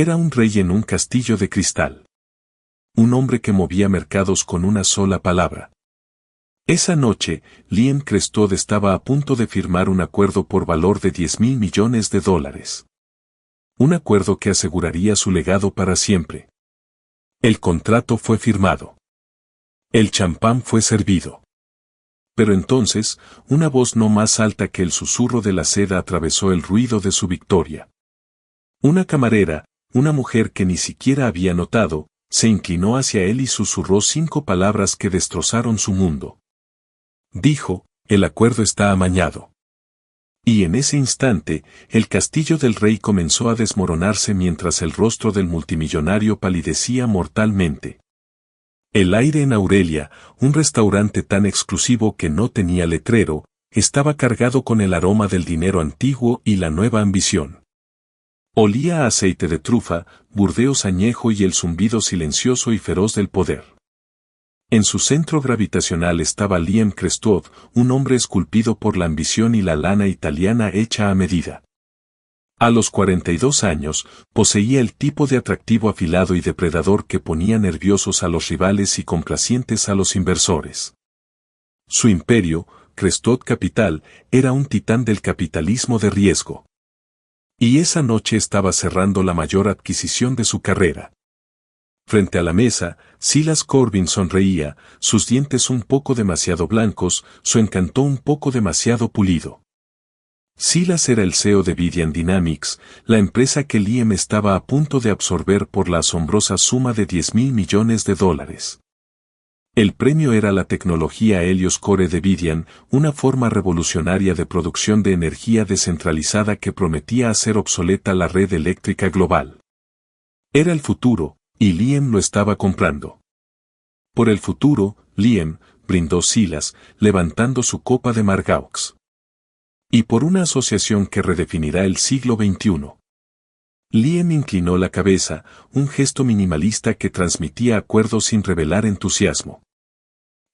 Era un rey en un castillo de cristal. Un hombre que movía mercados con una sola palabra. Esa noche, Liam Crestod estaba a punto de firmar un acuerdo por valor de $10.000 millones. Un acuerdo que aseguraría su legado para siempre. El contrato fue firmado. El champán fue servido. Pero entonces, una voz no más alta que el susurro de la seda atravesó el ruido de su victoria. Una camarera, una mujer que ni siquiera había notado, se inclinó hacia él y susurró 5 palabras que destrozaron su mundo. Dijo, el acuerdo está amañado. Y en ese instante, el castillo del rey comenzó a desmoronarse mientras el rostro del multimillonario palidecía mortalmente. El aire en Aurelia, un restaurante tan exclusivo que no tenía letrero, estaba cargado con el aroma del dinero antiguo y la nueva ambición. Olía a aceite de trufa, burdeos añejo y el zumbido silencioso y feroz del poder. En su centro gravitacional estaba Liam Crestod, un hombre esculpido por la ambición y la lana italiana hecha a medida. A los 42 años, poseía el tipo de atractivo afilado y depredador que ponía nerviosos a los rivales y complacientes a los inversores. Su imperio, Crestod Capital, era un titán del capitalismo de riesgo. Y esa noche estaba cerrando la mayor adquisición de su carrera. Frente a la mesa, Silas Corbin sonreía, sus dientes un poco demasiado blancos, su encanto un poco demasiado pulido. Silas era el CEO de Vidian Dynamics, la empresa que Liam estaba a punto de absorber por la asombrosa suma de $10.000 millones. El premio era la tecnología Helios Core de Vidian, una forma revolucionaria de producción de energía descentralizada que prometía hacer obsoleta la red eléctrica global. Era el futuro, y Liam lo estaba comprando. Por el futuro, Liam, brindó Silas, levantando su copa de Margaux. Y por una asociación que redefinirá el siglo XXI. Liam inclinó la cabeza, un gesto minimalista que transmitía acuerdo sin revelar entusiasmo.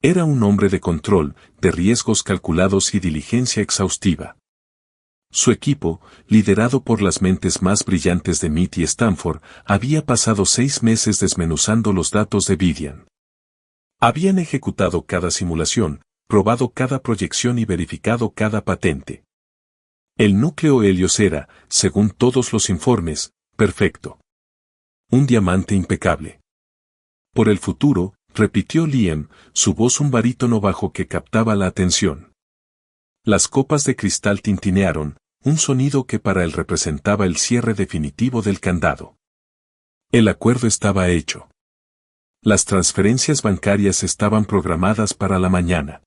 Era un hombre de control, de riesgos calculados y diligencia exhaustiva. Su equipo, liderado por las mentes más brillantes de MIT y Stanford, había pasado 6 meses desmenuzando los datos de Vidian. Habían ejecutado cada simulación, probado cada proyección y verificado cada patente. El núcleo Helios era, según todos los informes, perfecto. Un diamante impecable. Por el futuro, repitió Liam, su voz un barítono bajo que captaba la atención. Las copas de cristal tintinearon, un sonido que para él representaba el cierre definitivo del candado. El acuerdo estaba hecho. Las transferencias bancarias estaban programadas para la mañana.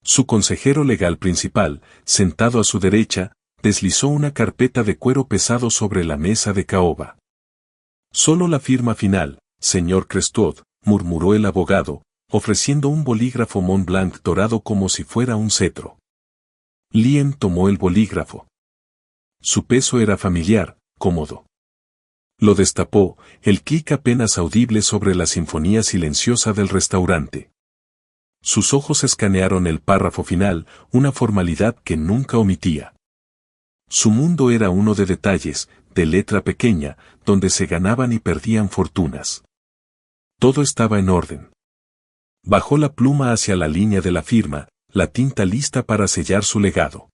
Su consejero legal principal, sentado a su derecha, deslizó una carpeta de cuero pesado sobre la mesa de caoba. Solo la firma final, señor Crestod, murmuró el abogado, ofreciendo un bolígrafo Montblanc dorado como si fuera un cetro. Liam tomó el bolígrafo. Su peso era familiar, cómodo. Lo destapó, el clic apenas audible sobre la sinfonía silenciosa del restaurante. Sus ojos escanearon el párrafo final, una formalidad que nunca omitía. Su mundo era uno de detalles, de letra pequeña, donde se ganaban y perdían fortunas. Todo estaba en orden. Bajó la pluma hacia la línea de la firma, la tinta lista para sellar su legado.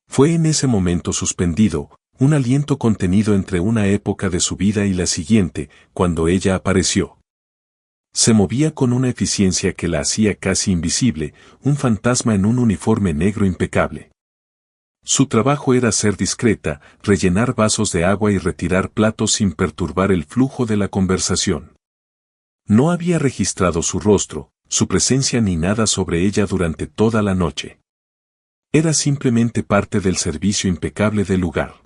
Fue en ese momento suspendido, un aliento contenido entre una época de su vida y la siguiente, cuando ella apareció. Se movía con una eficiencia que la hacía casi invisible, un fantasma en un uniforme negro impecable. Su trabajo era ser discreta, rellenar vasos de agua y retirar platos sin perturbar el flujo de la conversación. No había registrado su rostro, su presencia ni nada sobre ella durante toda la noche. Era simplemente parte del servicio impecable del lugar.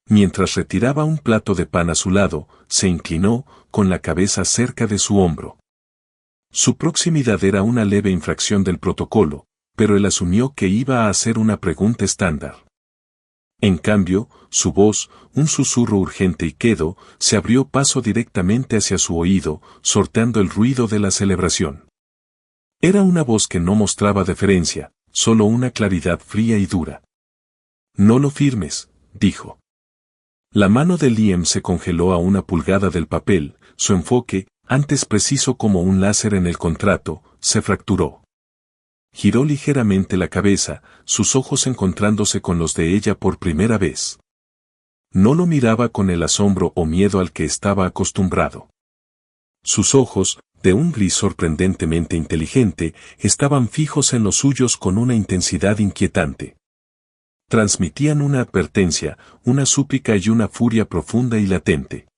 Mientras retiraba un plato de pan a su lado, se inclinó, con la cabeza cerca de su hombro. Su proximidad era una leve infracción del protocolo, pero él asumió que iba a hacer una pregunta estándar. En cambio, su voz, un susurro urgente y quedo, se abrió paso directamente hacia su oído, sorteando el ruido de la celebración. Era una voz que no mostraba deferencia, solo una claridad fría y dura. No lo firmes, dijo. La mano de Liam se congeló a 1 pulgada del papel, su enfoque, antes preciso como un láser en el contrato, se fracturó. Giró ligeramente la cabeza, sus ojos encontrándose con los de ella por primera vez. No lo miraba con el asombro o miedo al que estaba acostumbrado. Sus ojos, de un gris sorprendentemente inteligente, estaban fijos en los suyos con una intensidad inquietante. Transmitían una advertencia, una súplica y una furia profunda y latente.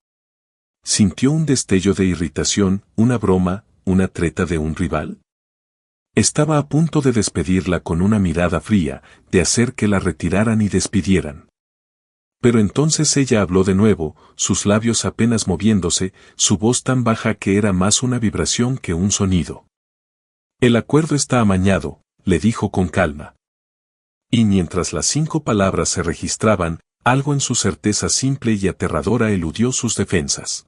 Sintió un destello de irritación, una broma, una treta de un rival. Estaba a punto de despedirla con una mirada fría, de hacer que la retiraran y despidieran. Pero entonces ella habló de nuevo, sus labios apenas moviéndose, su voz tan baja que era más una vibración que un sonido. El acuerdo está amañado, le dijo con calma. Y mientras las 5 palabras se registraban, algo en su certeza simple y aterradora eludió sus defensas.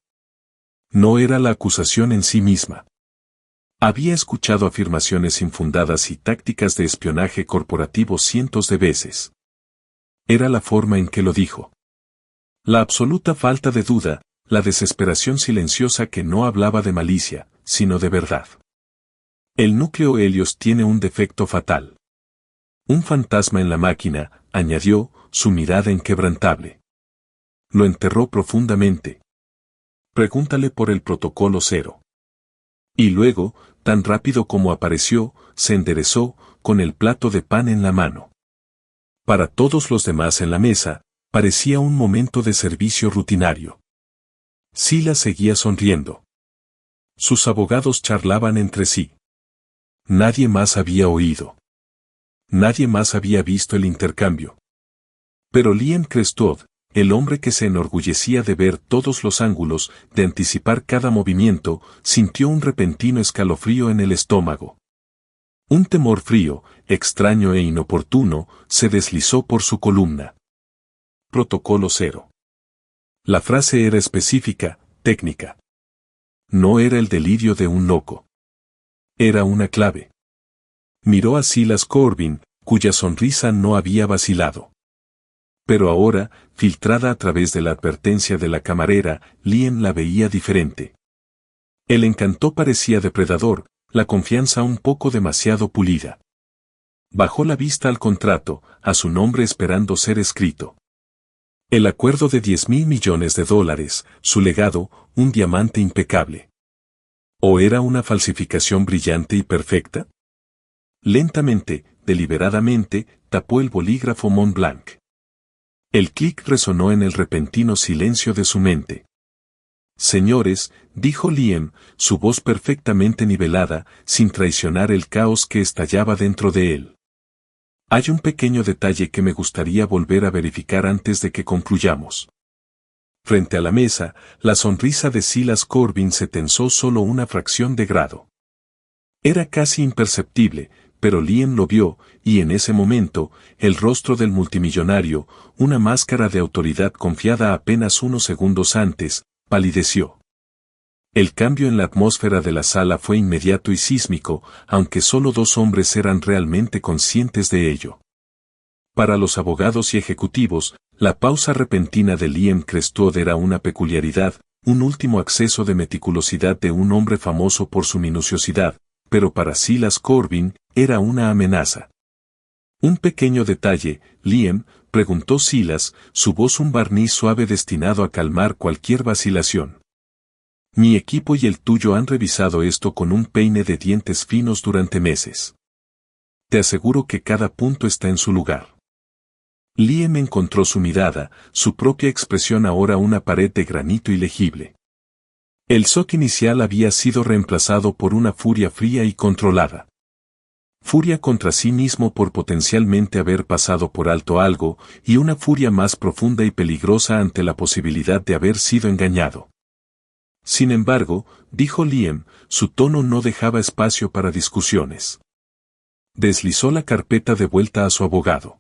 No era la acusación en sí misma. Había escuchado afirmaciones infundadas y tácticas de espionaje corporativo cientos de veces. Era la forma en que lo dijo. La absoluta falta de duda, la desesperación silenciosa que no hablaba de malicia, sino de verdad. El núcleo Helios tiene un defecto fatal. Un fantasma en la máquina, añadió, su mirada inquebrantable. Lo enterró profundamente. Pregúntale por el protocolo 0. Y luego, tan rápido como apareció, se enderezó, con el plato de pan en la mano. Para todos los demás en la mesa, parecía un momento de servicio rutinario. Silas seguía sonriendo. Sus abogados charlaban entre sí. Nadie más había oído. Nadie más había visto el intercambio. Pero Liam Crestod, el hombre que se enorgullecía de ver todos los ángulos, de anticipar cada movimiento, sintió un repentino escalofrío en el estómago. Un temor frío, extraño e inoportuno, se deslizó por su columna. Protocolo 0. La frase era específica, técnica. No era el delirio de un loco. Era una clave. Miró a Silas Corbin, cuya sonrisa no había vacilado. Pero ahora, filtrada a través de la advertencia de la camarera, Liam la veía diferente. El encanto parecía depredador, la confianza un poco demasiado pulida. Bajó la vista al contrato, a su nombre esperando ser escrito. El acuerdo de $10.000 millones, su legado, un diamante impecable. ¿O era una falsificación brillante y perfecta? Lentamente, deliberadamente, tapó el bolígrafo Montblanc. El clic resonó en el repentino silencio de su mente. Señores, dijo Liam, su voz perfectamente nivelada, sin traicionar el caos que estallaba dentro de él. Hay un pequeño detalle que me gustaría volver a verificar antes de que concluyamos. Frente a la mesa, la sonrisa de Silas Corbin se tensó solo una fracción de grado. Era casi imperceptible, pero Liam lo vio, y en ese momento, el rostro del multimillonario, una máscara de autoridad confiada apenas unos segundos antes, palideció. El cambio en la atmósfera de la sala fue inmediato y sísmico, aunque solo 2 hombres eran realmente conscientes de ello. Para los abogados y ejecutivos, la pausa repentina de Liam Crestod era una peculiaridad, un último acceso de meticulosidad de un hombre famoso por su minuciosidad, pero para Silas Corbin, era una amenaza. Un pequeño detalle, Liam, preguntó Silas, su voz un barniz suave destinado a calmar cualquier vacilación. Mi equipo y el tuyo han revisado esto con un peine de dientes finos durante meses. Te aseguro que cada punto está en su lugar. Liam encontró su mirada, su propia expresión ahora una pared de granito ilegible. El shock inicial había sido reemplazado por una furia fría y controlada. Furia contra sí mismo por potencialmente haber pasado por alto algo, y una furia más profunda y peligrosa ante la posibilidad de haber sido engañado. Sin embargo, dijo Liam, su tono no dejaba espacio para discusiones. Deslizó la carpeta de vuelta a su abogado.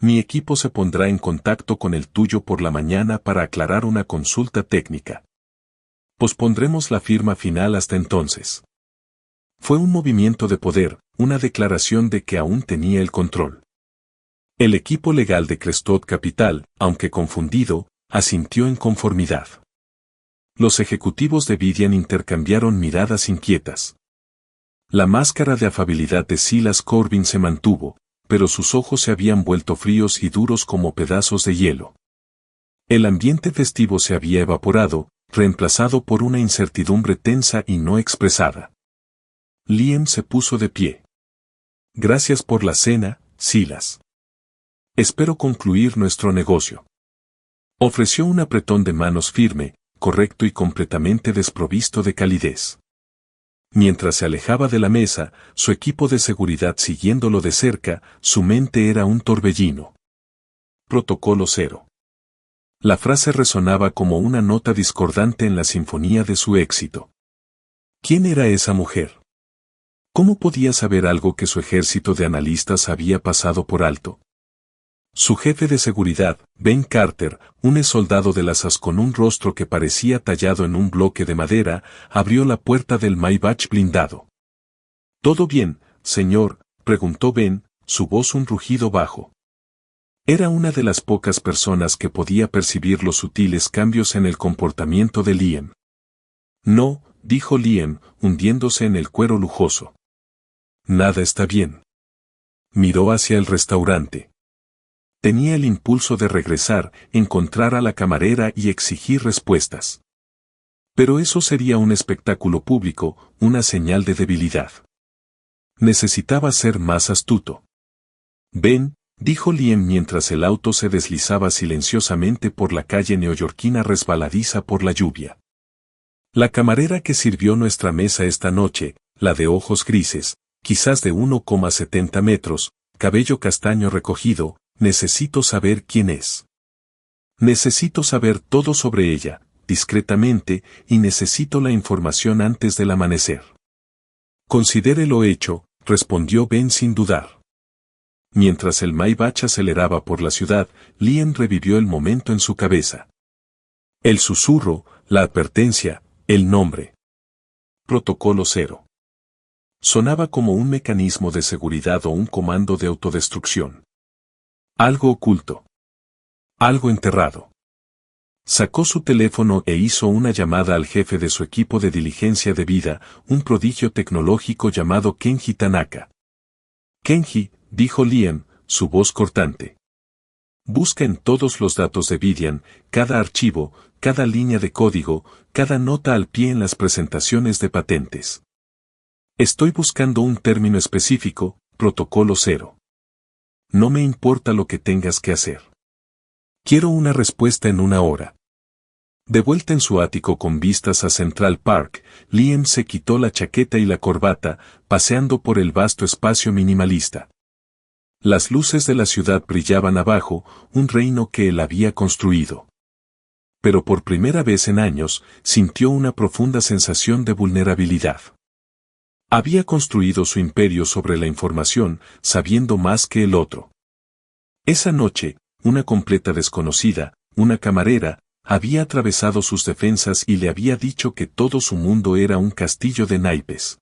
Mi equipo se pondrá en contacto con el tuyo por la mañana para aclarar una consulta técnica. Pospondremos la firma final hasta entonces. Fue un movimiento de poder, una declaración de que aún tenía el control. El equipo legal de Crestod Capital, aunque confundido, asintió en conformidad. Los ejecutivos de Vidian intercambiaron miradas inquietas. La máscara de afabilidad de Silas Corbin se mantuvo, pero sus ojos se habían vuelto fríos y duros como pedazos de hielo. El ambiente festivo se había evaporado, reemplazado por una incertidumbre tensa y no expresada. Liam se puso de pie. Gracias por la cena, Silas. Espero concluir nuestro negocio. Ofreció un apretón de manos firme, correcto y completamente desprovisto de calidez. Mientras se alejaba de la mesa, su equipo de seguridad siguiéndolo de cerca, su mente era un torbellino. Protocolo 0. La frase resonaba como una nota discordante en la sinfonía de su éxito. ¿Quién era esa mujer? ¿Cómo podía saber algo que su ejército de analistas había pasado por alto? Su jefe de seguridad, Ben Carter, un soldado de las SAS con un rostro que parecía tallado en un bloque de madera, abrió la puerta del Maybach blindado. ¿Todo bien, señor?, preguntó Ben, su voz un rugido bajo. Era una de las pocas personas que podía percibir los sutiles cambios en el comportamiento de Liam. No, dijo Liam, hundiéndose en el cuero lujoso. Nada está bien. Miró hacia el restaurante. Tenía el impulso de regresar, encontrar a la camarera y exigir respuestas. Pero eso sería un espectáculo público, una señal de debilidad. Necesitaba ser más astuto. Ben, dijo Liam mientras el auto se deslizaba silenciosamente por la calle neoyorquina resbaladiza por la lluvia. La camarera que sirvió nuestra mesa esta noche, la de ojos grises, quizás de 1,70 metros, cabello castaño recogido, necesito saber quién es. Necesito saber todo sobre ella, discretamente, y necesito la información antes del amanecer. Considere lo hecho, respondió Ben sin dudar. Mientras el Maybach aceleraba por la ciudad, Liam revivió el momento en su cabeza. El susurro, la advertencia, el nombre. Protocolo 0. Sonaba como un mecanismo de seguridad o un comando de autodestrucción. Algo oculto. Algo enterrado. Sacó su teléfono e hizo una llamada al jefe de su equipo de diligencia de vida, un prodigio tecnológico llamado Kenji Tanaka. Kenji, dijo Liam, su voz cortante. Busca en todos los datos de Vidian, cada archivo, cada línea de código, cada nota al pie en las presentaciones de patentes. Estoy buscando un término específico, protocolo 0. No me importa lo que tengas que hacer. Quiero una respuesta en 1 hora. De vuelta en su ático con vistas a Central Park, Liam se quitó la chaqueta y la corbata, paseando por el vasto espacio minimalista. Las luces de la ciudad brillaban abajo, un reino que él había construido. Pero por primera vez en años, sintió una profunda sensación de vulnerabilidad. Había construido su imperio sobre la información, sabiendo más que el otro. Esa noche, una completa desconocida, una camarera, había atravesado sus defensas y le había dicho que todo su mundo era un castillo de naipes.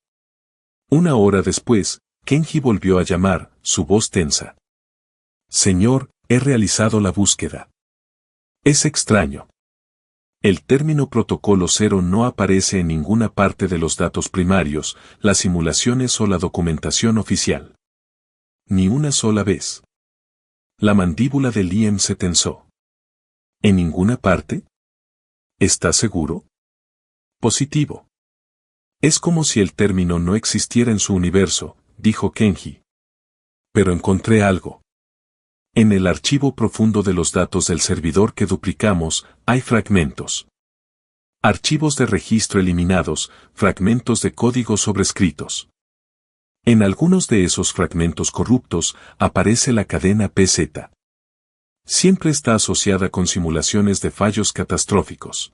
1 hora después, Kenji volvió a llamar, su voz tensa. Señor, he realizado la búsqueda. Es extraño. El término protocolo 0 no aparece en ninguna parte de los datos primarios, las simulaciones o la documentación oficial. Ni una sola vez. La mandíbula de Liam se tensó. ¿En ninguna parte? ¿Estás seguro? Positivo. Es como si el término no existiera en su universo, dijo Kenji. Pero encontré algo. En el archivo profundo de los datos del servidor que duplicamos, hay fragmentos. Archivos de registro eliminados, fragmentos de código sobrescritos. En algunos de esos fragmentos corruptos, aparece la cadena PZ. Siempre está asociada con simulaciones de fallos catastróficos.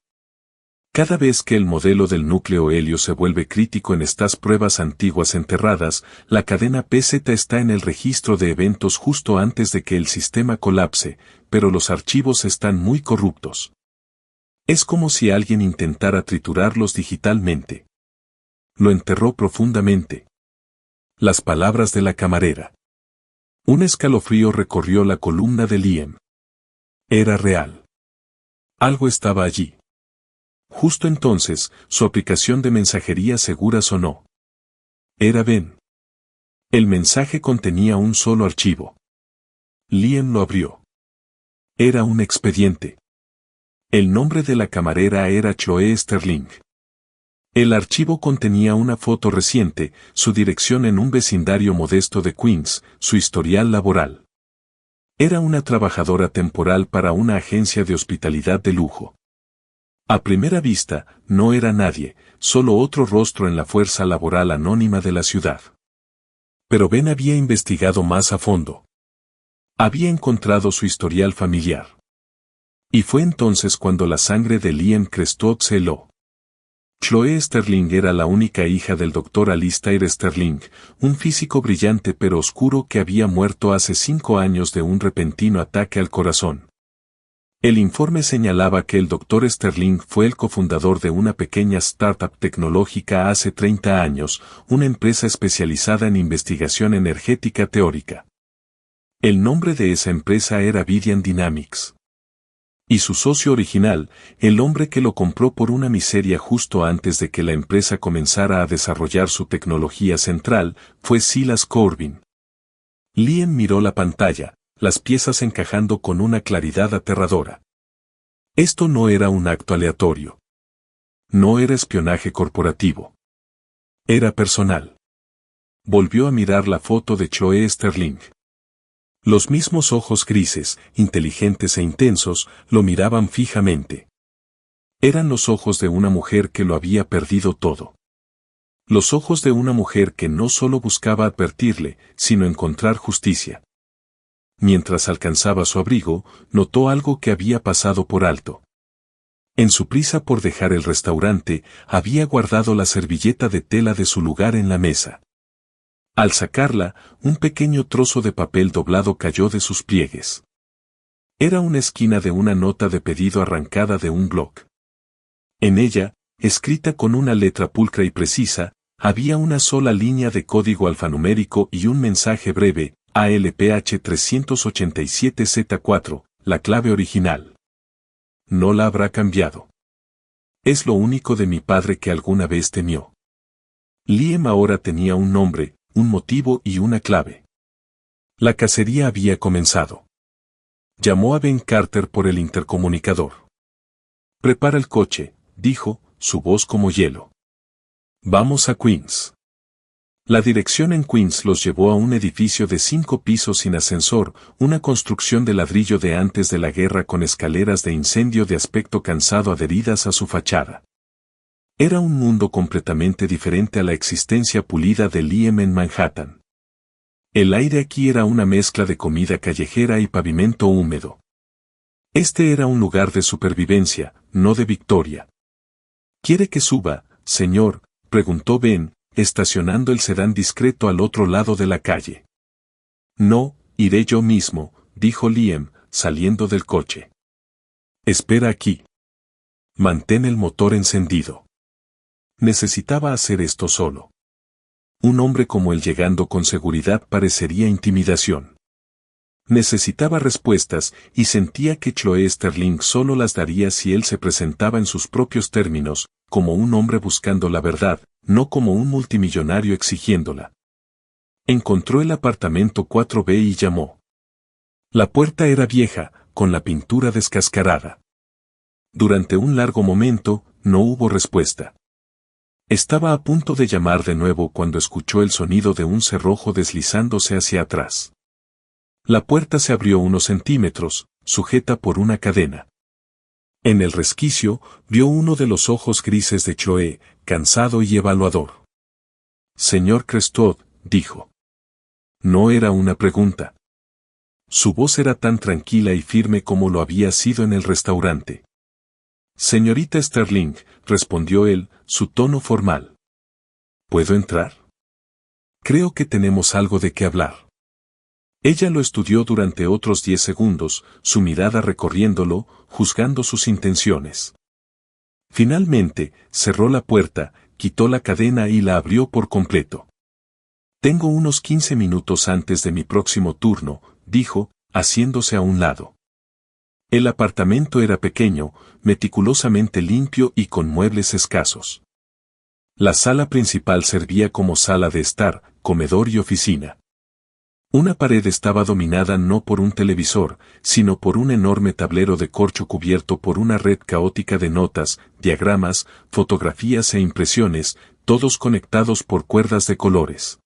Cada vez que el modelo del núcleo helio se vuelve crítico en estas pruebas antiguas enterradas, la cadena PZ está en el registro de eventos justo antes de que el sistema colapse, pero los archivos están muy corruptos. Es como si alguien intentara triturarlos digitalmente. Lo enterró profundamente. Las palabras de la camarera. Un escalofrío recorrió la columna de Liam. Era real. Algo estaba allí. Justo entonces, su aplicación de mensajería segura sonó. Era Ben. El mensaje contenía un solo archivo. Liam lo abrió. Era un expediente. El nombre de la camarera era Chloe Sterling. El archivo contenía una foto reciente, su dirección en un vecindario modesto de Queens, su historial laboral. Era una trabajadora temporal para una agencia de hospitalidad de lujo. A primera vista, no era nadie, solo otro rostro en la fuerza laboral anónima de la ciudad. Pero Ben había investigado más a fondo. Había encontrado su historial familiar. Y fue entonces cuando la sangre de Liam Crestod se heló. Chloe Sterling era la única hija del Dr. Alistair Sterling, un físico brillante pero oscuro que había muerto hace 5 años de un repentino ataque al corazón. El informe señalaba que el Dr. Sterling fue el cofundador de una pequeña startup tecnológica hace 30 años, una empresa especializada en investigación energética teórica. El nombre de esa empresa era Vidian Dynamics. Y su socio original, el hombre que lo compró por una miseria justo antes de que la empresa comenzara a desarrollar su tecnología central, fue Silas Corbin. Liam miró la pantalla, las piezas encajando con una claridad aterradora. Esto no era un acto aleatorio. No era espionaje corporativo. Era personal. Volvió a mirar la foto de Chloe Sterling. Los mismos ojos grises, inteligentes e intensos, lo miraban fijamente. Eran los ojos de una mujer que lo había perdido todo. Los ojos de una mujer que no solo buscaba advertirle, sino encontrar justicia. Mientras alcanzaba su abrigo, notó algo que había pasado por alto. En su prisa por dejar el restaurante, había guardado la servilleta de tela de su lugar en la mesa. Al sacarla, un pequeño trozo de papel doblado cayó de sus pliegues. Era una esquina de una nota de pedido arrancada de un blog. En ella, escrita con una letra pulcra y precisa, había una sola línea de código alfanumérico y un mensaje breve, ALPH 387Z4, la clave original. No la habrá cambiado. Es lo único de mi padre que alguna vez temió. Liam ahora tenía un nombre, un motivo y una clave. La cacería había comenzado. Llamó a Ben Carter por el intercomunicador. «Prepara el coche», dijo, su voz como hielo. «Vamos a Queens». La dirección en Queens los llevó a un edificio de 5 pisos sin ascensor, una construcción de ladrillo de antes de la guerra con escaleras de incendio de aspecto cansado adheridas a su fachada. Era un mundo completamente diferente a la existencia pulida de Liam en Manhattan. El aire aquí era una mezcla de comida callejera y pavimento húmedo. Este era un lugar de supervivencia, no de victoria. «¿Quiere que suba, señor?», preguntó Ben, estacionando el sedán discreto al otro lado de la calle. «No, iré yo mismo», dijo Liam, saliendo del coche. «Espera aquí. Mantén el motor encendido». Necesitaba hacer esto solo. Un hombre como él llegando con seguridad parecería intimidación. Necesitaba respuestas y sentía que Chloe Sterling solo las daría si él se presentaba en sus propios términos, como un hombre buscando la verdad, no como un multimillonario exigiéndola. Encontró el apartamento 4B y llamó. La puerta era vieja, con la pintura descascarada. Durante un largo momento, no hubo respuesta. Estaba a punto de llamar de nuevo cuando escuchó el sonido de un cerrojo deslizándose hacia atrás. La puerta se abrió unos centímetros, sujeta por una cadena. En el resquicio, vio uno de los ojos grises de Chloe, cansado y evaluador. «Señor Crestod», dijo. No era una pregunta. Su voz era tan tranquila y firme como lo había sido en el restaurante. «Señorita Sterling», respondió él, su tono formal. «¿Puedo entrar? Creo que tenemos algo de qué hablar». Ella lo estudió durante otros 10 segundos, su mirada recorriéndolo, juzgando sus intenciones. Finalmente, cerró la puerta, quitó la cadena y la abrió por completo. «Tengo unos 15 minutos antes de mi próximo turno», dijo, haciéndose a un lado. El apartamento era pequeño, meticulosamente limpio y con muebles escasos. La sala principal servía como sala de estar, comedor y oficina. Una pared estaba dominada no por un televisor, sino por un enorme tablero de corcho cubierto por una red caótica de notas, diagramas, fotografías e impresiones, todos conectados por cuerdas de colores.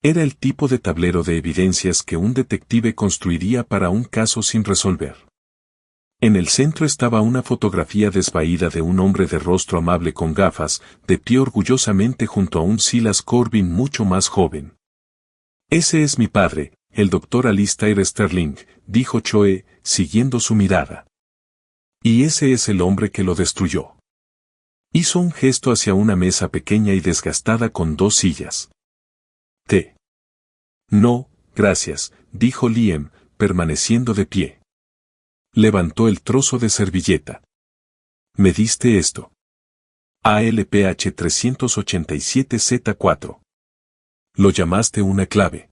Era el tipo de tablero de evidencias que un detective construiría para un caso sin resolver. En el centro estaba una fotografía desvaída de un hombre de rostro amable con gafas, de pie orgullosamente junto a un Silas Corbin mucho más joven. «Ese es mi padre, el doctor Alistair Sterling», dijo Choe, siguiendo su mirada. «Y ese es el hombre que lo destruyó». Hizo un gesto hacia una mesa pequeña y desgastada con 2 sillas. «Té». «No, gracias», dijo Liam, permaneciendo de pie. Levantó el trozo de servilleta. «¿Me diste esto?» ALPH 387Z4. «Lo llamaste una clave».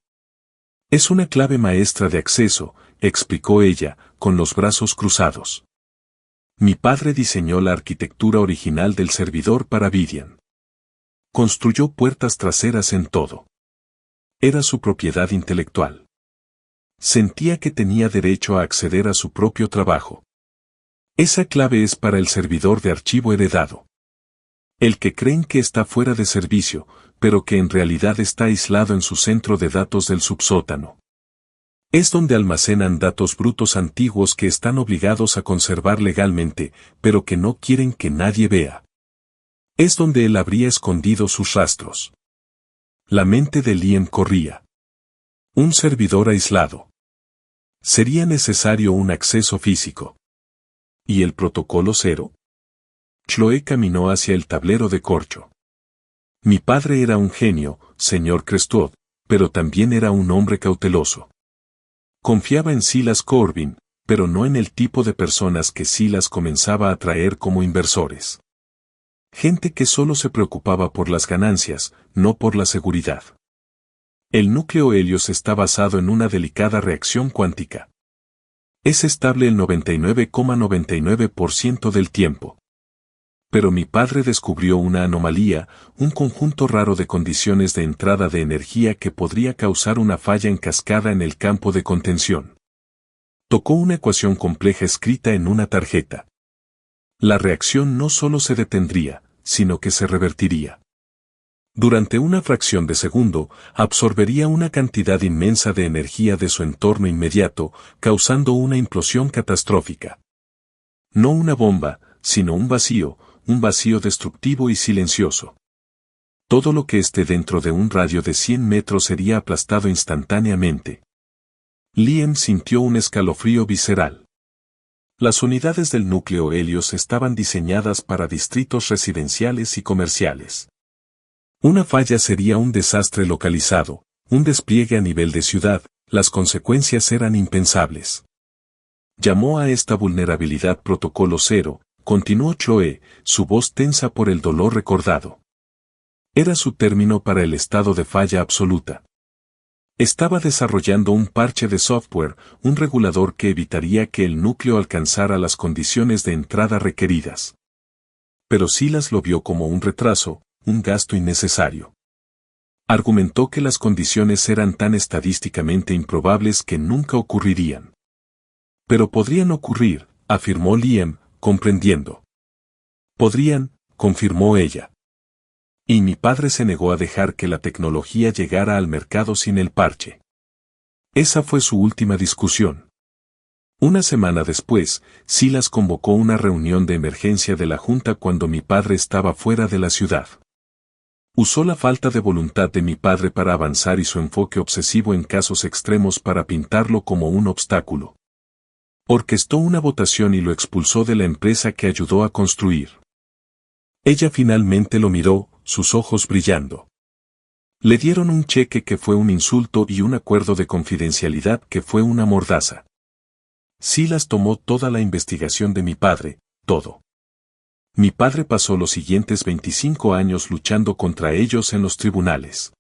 «Es una clave maestra de acceso», explicó ella, con los brazos cruzados. «Mi padre diseñó la arquitectura original del servidor para Vidian. Construyó puertas traseras en todo. Era su propiedad intelectual. Sentía que tenía derecho a acceder a su propio trabajo. Esa clave es para el servidor de archivo heredado. El que creen que está fuera de servicio, pero que en realidad está aislado en su centro de datos del subsótano. Es donde almacenan datos brutos antiguos que están obligados a conservar legalmente, pero que no quieren que nadie vea. Es donde él habría escondido sus rastros. La mente de Liam corría. Un servidor aislado. Sería necesario un acceso físico. ¿Y el protocolo 0? Chloe caminó hacia el tablero de corcho. Mi padre era un genio, señor Crestwood, pero también era un hombre cauteloso. Confiaba en Silas Corbin, pero no en el tipo de personas que Silas comenzaba a atraer como inversores. Gente que solo se preocupaba por las ganancias, no por la seguridad. El núcleo Helios está basado en una delicada reacción cuántica. Es estable el 99,99% del tiempo. Pero mi padre descubrió una anomalía, un conjunto raro de condiciones de entrada de energía que podría causar una falla en cascada en el campo de contención. Tocó una ecuación compleja escrita en una tarjeta. La reacción no solo se detendría, sino que se revertiría. Durante una fracción de segundo, absorbería una cantidad inmensa de energía de su entorno inmediato, causando una implosión catastrófica. No una bomba, sino un vacío destructivo y silencioso. Todo lo que esté dentro de un radio de 100 metros sería aplastado instantáneamente. Liam sintió un escalofrío visceral. Las unidades del núcleo Helios estaban diseñadas para distritos residenciales y comerciales. Una falla sería un desastre localizado, un despliegue a nivel de ciudad, las consecuencias eran impensables. Llamó a esta vulnerabilidad protocolo 0, continuó Chloe, su voz tensa por el dolor recordado. Era su término para el estado de falla absoluta. Estaba desarrollando un parche de software, un regulador que evitaría que el núcleo alcanzara las condiciones de entrada requeridas. Pero Silas lo vio como un retraso, un gasto innecesario. Argumentó que las condiciones eran tan estadísticamente improbables que nunca ocurrirían. Pero podrían ocurrir, afirmó Liam, comprendiendo. Podrían, confirmó ella. Y mi padre se negó a dejar que la tecnología llegara al mercado sin el parche. Esa fue su última discusión. Una semana después, Silas convocó una reunión de emergencia de la Junta cuando mi padre estaba fuera de la ciudad. Usó la falta de voluntad de mi padre para avanzar y su enfoque obsesivo en casos extremos para pintarlo como un obstáculo. Orquestó una votación y lo expulsó de la empresa que ayudó a construir. Ella finalmente lo miró, sus ojos brillando. Le dieron un cheque que fue un insulto y un acuerdo de confidencialidad que fue una mordaza. Silas tomó toda la investigación de mi padre, todo. Mi padre pasó los siguientes 25 años luchando contra ellos en los tribunales.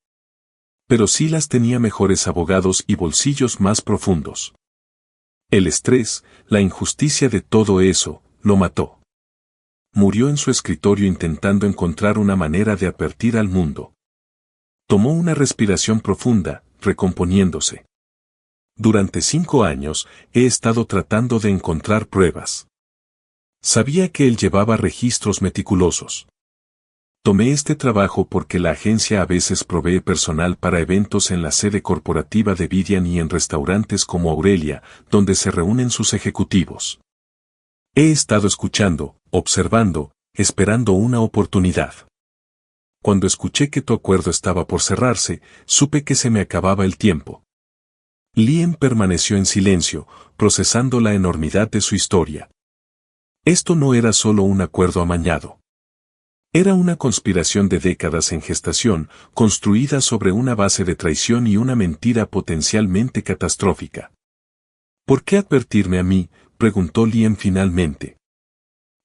Pero Silas tenía mejores abogados y bolsillos más profundos. El estrés, la injusticia de todo eso, lo mató. Murió en su escritorio intentando encontrar una manera de advertir al mundo. Tomó una respiración profunda, recomponiéndose. Durante 5 años, he estado tratando de encontrar pruebas. Sabía que él llevaba registros meticulosos. Tomé este trabajo porque la agencia a veces provee personal para eventos en la sede corporativa de Vidian y en restaurantes como Aurelia, donde se reúnen sus ejecutivos. He estado escuchando, observando, esperando una oportunidad. Cuando escuché que tu acuerdo estaba por cerrarse, supe que se me acababa el tiempo. Liam permaneció en silencio, procesando la enormidad de su historia. Esto no era solo un acuerdo amañado. Era una conspiración de décadas en gestación, construida sobre una base de traición y una mentira potencialmente catastrófica. ¿Por qué advertirme a mí?, preguntó Liam finalmente.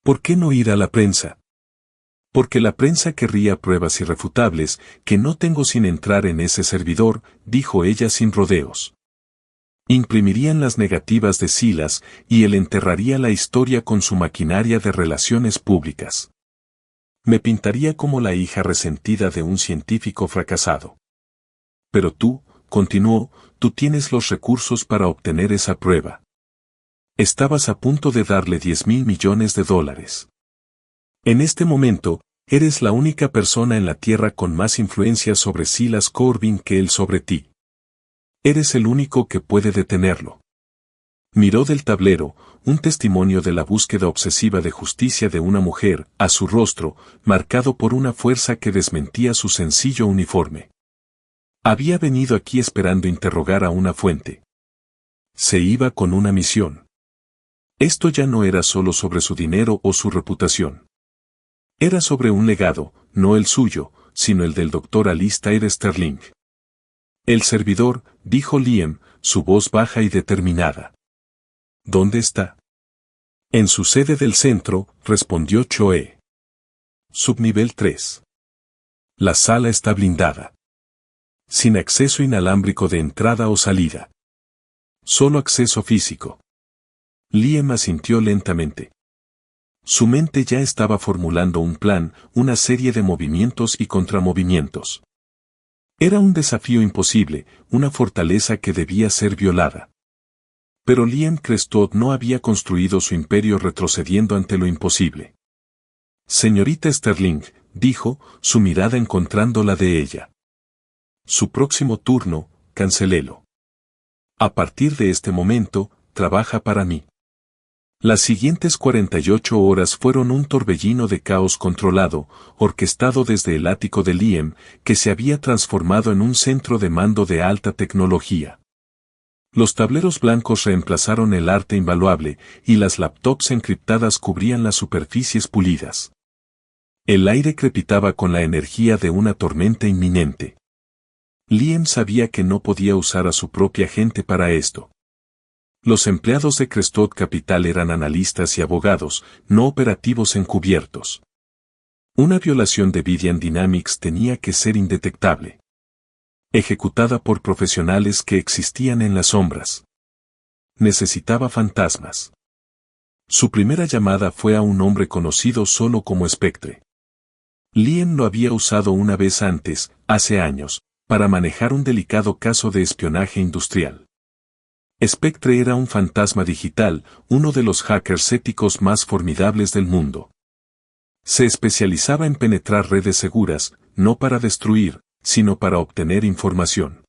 ¿Por qué no ir a la prensa? Porque la prensa querría pruebas irrefutables, que no tengo sin entrar en ese servidor, dijo ella sin rodeos. Imprimirían las negativas de Silas, y él enterraría la historia con su maquinaria de relaciones públicas. Me pintaría como la hija resentida de un científico fracasado. Pero tú, continuó, tú tienes los recursos para obtener esa prueba. Estabas a punto de darle $10,000 millones. En este momento, eres la única persona en la Tierra con más influencia sobre Silas Corbin que él sobre ti. Eres el único que puede detenerlo. Miró del tablero, un testimonio de la búsqueda obsesiva de justicia de una mujer, a su rostro, marcado por una fuerza que desmentía su sencillo uniforme. Había venido aquí esperando interrogar a una fuente. Se iba con una misión. Esto ya no era solo sobre su dinero o su reputación. Era sobre un legado, no el suyo, sino el del Dr. Alistair Sterling. El servidor, dijo Liam, su voz baja y determinada. ¿Dónde está? En su sede del centro, respondió Choe. Subnivel 3. La sala está blindada. Sin acceso inalámbrico de entrada o salida. Solo acceso físico. Liam asintió lentamente. Su mente ya estaba formulando un plan, una serie de movimientos y contramovimientos. Era un desafío imposible, una fortaleza que debía ser violada. Pero Liam Crestot no había construido su imperio retrocediendo ante lo imposible. Señorita Sterling, dijo, su mirada encontrando la de ella. Su próximo turno, cancelélo. A partir de este momento, trabaja para mí. Las siguientes 48 horas fueron un torbellino de caos controlado, orquestado desde el ático de Liam, que se había transformado en un centro de mando de alta tecnología. Los tableros blancos reemplazaron el arte invaluable, y las laptops encriptadas cubrían las superficies pulidas. El aire crepitaba con la energía de una tormenta inminente. Liam sabía que no podía usar a su propia gente para esto. Los empleados de Crestot Capital eran analistas y abogados, no operativos encubiertos. Una violación de Vidian Dynamics tenía que ser indetectable. Ejecutada por profesionales que existían en las sombras. Necesitaba fantasmas. Su primera llamada fue a un hombre conocido solo como Spectre. Liam lo había usado una vez antes, hace años, para manejar un delicado caso de espionaje industrial. Spectre era un fantasma digital, uno de los hackers éticos más formidables del mundo. Se especializaba en penetrar redes seguras, no para destruir, sino para obtener información.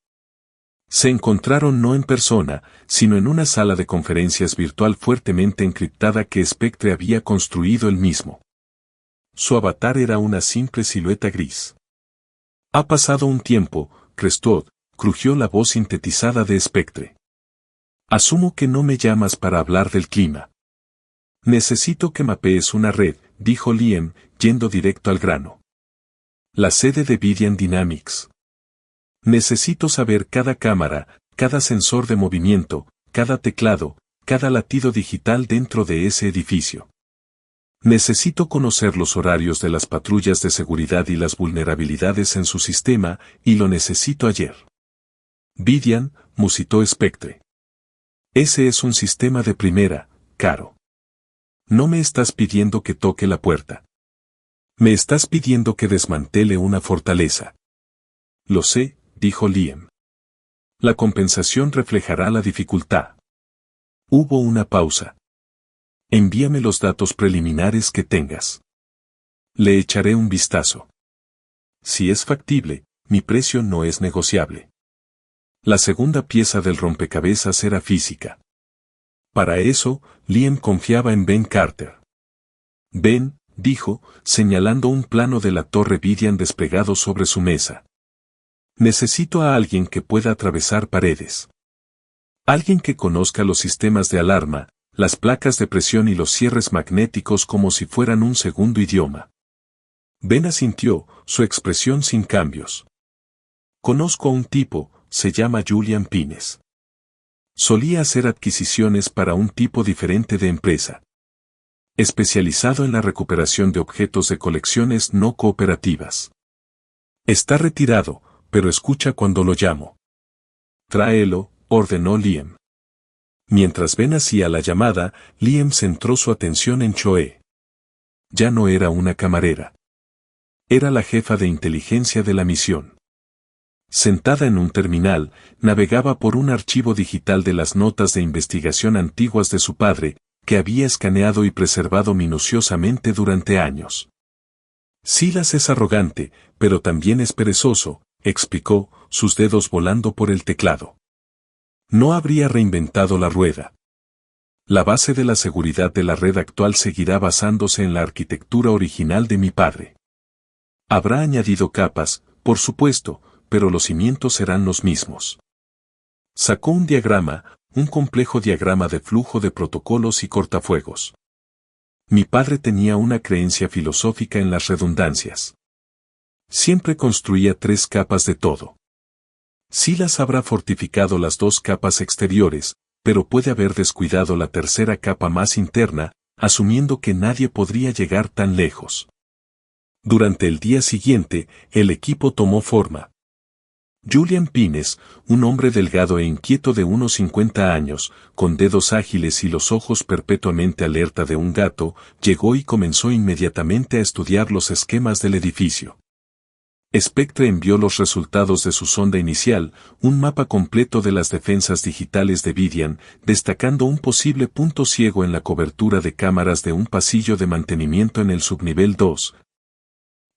Se encontraron no en persona, sino en una sala de conferencias virtual fuertemente encriptada que Spectre había construido él mismo. Su avatar era una simple silueta gris. Ha pasado un tiempo, Crestot, crujió la voz sintetizada de Spectre. Asumo que no me llamas para hablar del clima. Necesito que mapees una red, dijo Liam, yendo directo al grano. La sede de Vidian Dynamics. Necesito saber cada cámara, cada sensor de movimiento, cada teclado, cada latido digital dentro de ese edificio. Necesito conocer los horarios de las patrullas de seguridad y las vulnerabilidades en su sistema, y lo necesito ayer. Vidian, musitó Spectre. Ese es un sistema de primera, Caro. No me estás pidiendo que toque la puerta. Me estás pidiendo que desmantele una fortaleza. Lo sé, dijo Liam. La compensación reflejará la dificultad. Hubo una pausa. Envíame los datos preliminares que tengas. Le echaré un vistazo. Si es factible, mi precio no es negociable. La segunda pieza del rompecabezas era física. Para eso, Liam confiaba en Ben Carter. Ben, dijo, señalando un plano de la torre Vidian desplegado sobre su mesa. Necesito a alguien que pueda atravesar paredes. Alguien que conozca los sistemas de alarma, las placas de presión y los cierres magnéticos como si fueran un segundo idioma. Ben asintió, su expresión sin cambios. Conozco a un tipo, se llama Julian Pines. Solía hacer adquisiciones para un tipo diferente de empresa. Especializado en la recuperación de objetos de colecciones no cooperativas. Está retirado, pero escucha cuando lo llamo. Tráelo, ordenó Liam. Mientras Ben hacía la llamada, Liam centró su atención en Choe. Ya no era una camarera. Era la jefa de inteligencia de la misión. Sentada en un terminal, navegaba por un archivo digital de las notas de investigación antiguas de su padre, que había escaneado y preservado minuciosamente durante años. Silas es arrogante, pero también es perezoso, explicó, sus dedos volando por el teclado. No habría reinventado la rueda. La base de la seguridad de la red actual seguirá basándose en la arquitectura original de mi padre. Habrá añadido capas, por supuesto, pero los cimientos serán los mismos. Sacó un diagrama, un complejo diagrama de flujo de protocolos y cortafuegos. Mi padre tenía una creencia filosófica en las redundancias. Siempre construía 3 capas de todo. Silas habrá fortificado las 2 capas exteriores, pero puede haber descuidado la tercera capa más interna, asumiendo que nadie podría llegar tan lejos. Durante el día siguiente, el equipo tomó forma. Julian Pines, un hombre delgado e inquieto de unos 50 años, con dedos ágiles y los ojos perpetuamente alerta de un gato, llegó y comenzó inmediatamente a estudiar los esquemas del edificio. Spectre envió los resultados de su sonda inicial, un mapa completo de las defensas digitales de Vidian, destacando un posible punto ciego en la cobertura de cámaras de un pasillo de mantenimiento en el subnivel 2,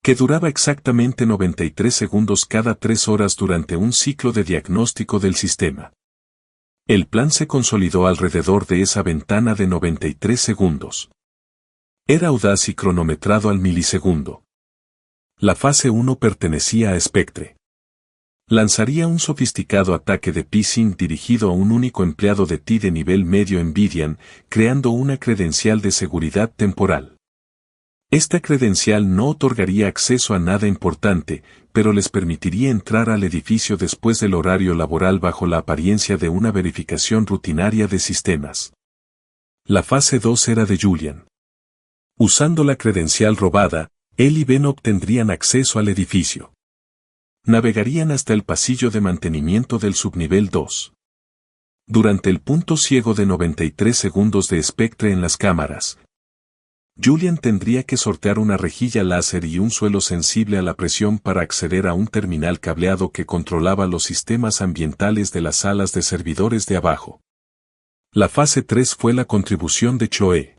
que duraba exactamente 93 segundos cada 3 horas durante un ciclo de diagnóstico del sistema. El plan se consolidó alrededor de esa ventana de 93 segundos. Era audaz y cronometrado al milisegundo. La fase 1 pertenecía a Spectre. Lanzaría un sofisticado ataque de phishing dirigido a un único empleado de TI de nivel medio en Vidian, creando una credencial de seguridad temporal. Esta credencial no otorgaría acceso a nada importante, pero les permitiría entrar al edificio después del horario laboral bajo la apariencia de una verificación rutinaria de sistemas. La fase 2 era de Julian. Usando la credencial robada, él y Ben obtendrían acceso al edificio. Navegarían hasta el pasillo de mantenimiento del subnivel 2. Durante el punto ciego de 93 segundos de Spectre en las cámaras, Julian tendría que sortear una rejilla láser y un suelo sensible a la presión para acceder a un terminal cableado que controlaba los sistemas ambientales de las salas de servidores de abajo. La fase 3 fue la contribución de Choe.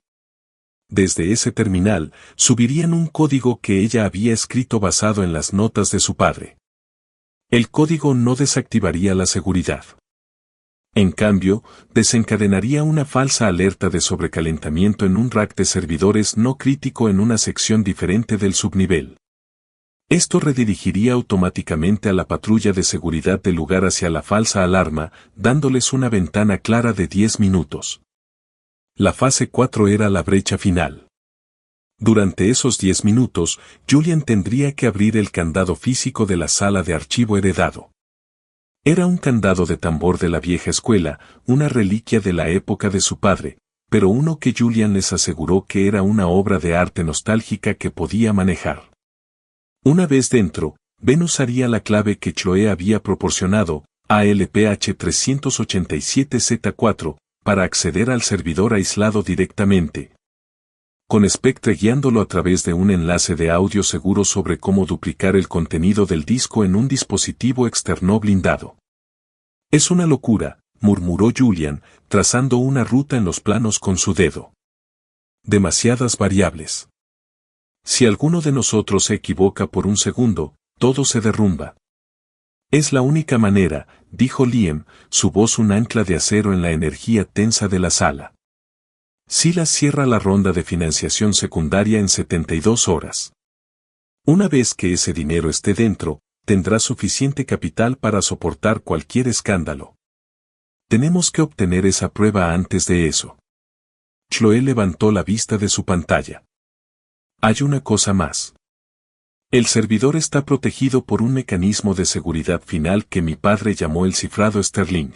Desde ese terminal, subirían un código que ella había escrito basado en las notas de su padre. El código no desactivaría la seguridad. En cambio, desencadenaría una falsa alerta de sobrecalentamiento en un rack de servidores no crítico en una sección diferente del subnivel. Esto redirigiría automáticamente a la patrulla de seguridad del lugar hacia la falsa alarma, dándoles una ventana clara de 10 minutos. La fase 4 era la brecha final. Durante esos 10 minutos, Julian tendría que abrir el candado físico de la sala de archivo heredado. Era un candado de tambor de la vieja escuela, una reliquia de la época de su padre, pero uno que Julian les aseguró que era una obra de arte nostálgica que podía manejar. Una vez dentro, Ben usaría la clave que Chloe había proporcionado, ALPH387Z4, para acceder al servidor aislado directamente, con Spectre guiándolo a través de un enlace de audio seguro sobre cómo duplicar el contenido del disco en un dispositivo externo blindado. Es una locura, murmuró Julian, trazando una ruta en los planos con su dedo. Demasiadas variables. Si alguno de nosotros se equivoca por un segundo, todo se derrumba. Es la única manera, dijo Liam, su voz un ancla de acero en la energía tensa de la sala. Silas cierra la ronda de financiación secundaria en 72 horas. Una vez que ese dinero esté dentro, tendrá suficiente capital para soportar cualquier escándalo. Tenemos que obtener esa prueba antes de eso. Chloe levantó la vista de su pantalla. Hay una cosa más. El servidor está protegido por un mecanismo de seguridad final que mi padre llamó el cifrado Sterling.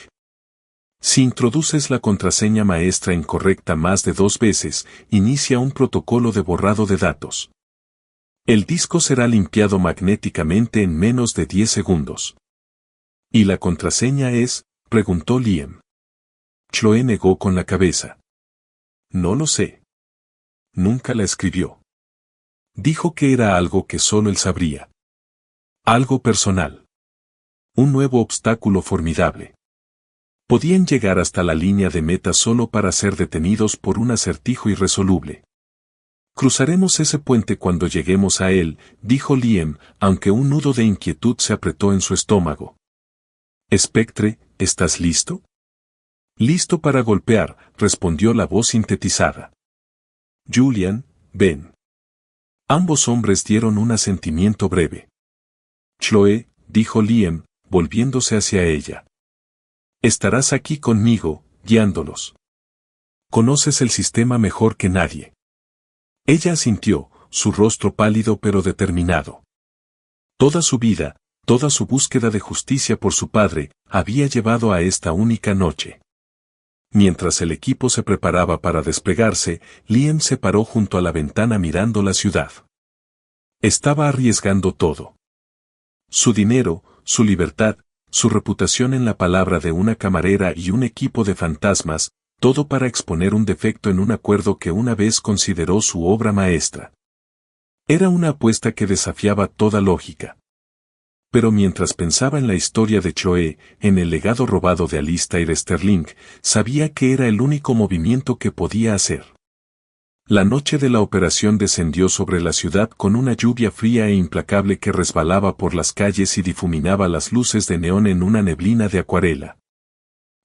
Si introduces la contraseña maestra incorrecta más de 2 veces, inicia un protocolo de borrado de datos. El disco será limpiado magnéticamente en menos de 10 segundos. ¿Y la contraseña es?, preguntó Liam. Chloe negó con la cabeza. No lo sé. Nunca la escribió. Dijo que era algo que solo él sabría. Algo personal. Un nuevo obstáculo formidable. Podían llegar hasta la línea de meta solo para ser detenidos por un acertijo irresoluble. Cruzaremos ese puente cuando lleguemos a él, dijo Liam, aunque un nudo de inquietud se apretó en su estómago. Spectre, ¿estás listo? Listo para golpear, respondió la voz sintetizada. Julian, ven. Ambos hombres dieron un asentimiento breve. Chloe, dijo Liam, volviéndose hacia ella. Estarás aquí conmigo, guiándolos. Conoces el sistema mejor que nadie. Ella asintió, su rostro pálido pero determinado. Toda su vida, toda su búsqueda de justicia por su padre, había llevado a esta única noche. Mientras el equipo se preparaba para desplegarse, Liam se paró junto a la ventana mirando la ciudad. Estaba arriesgando todo. Su dinero, su libertad, su reputación en la palabra de una camarera y un equipo de fantasmas, todo para exponer un defecto en un acuerdo que una vez consideró su obra maestra. Era una apuesta que desafiaba toda lógica. Pero mientras pensaba en la historia de Chloe, en el legado robado de Alistair Sterling, sabía que era el único movimiento que podía hacer. La noche de la operación descendió sobre la ciudad con una lluvia fría e implacable que resbalaba por las calles y difuminaba las luces de neón en una neblina de acuarela.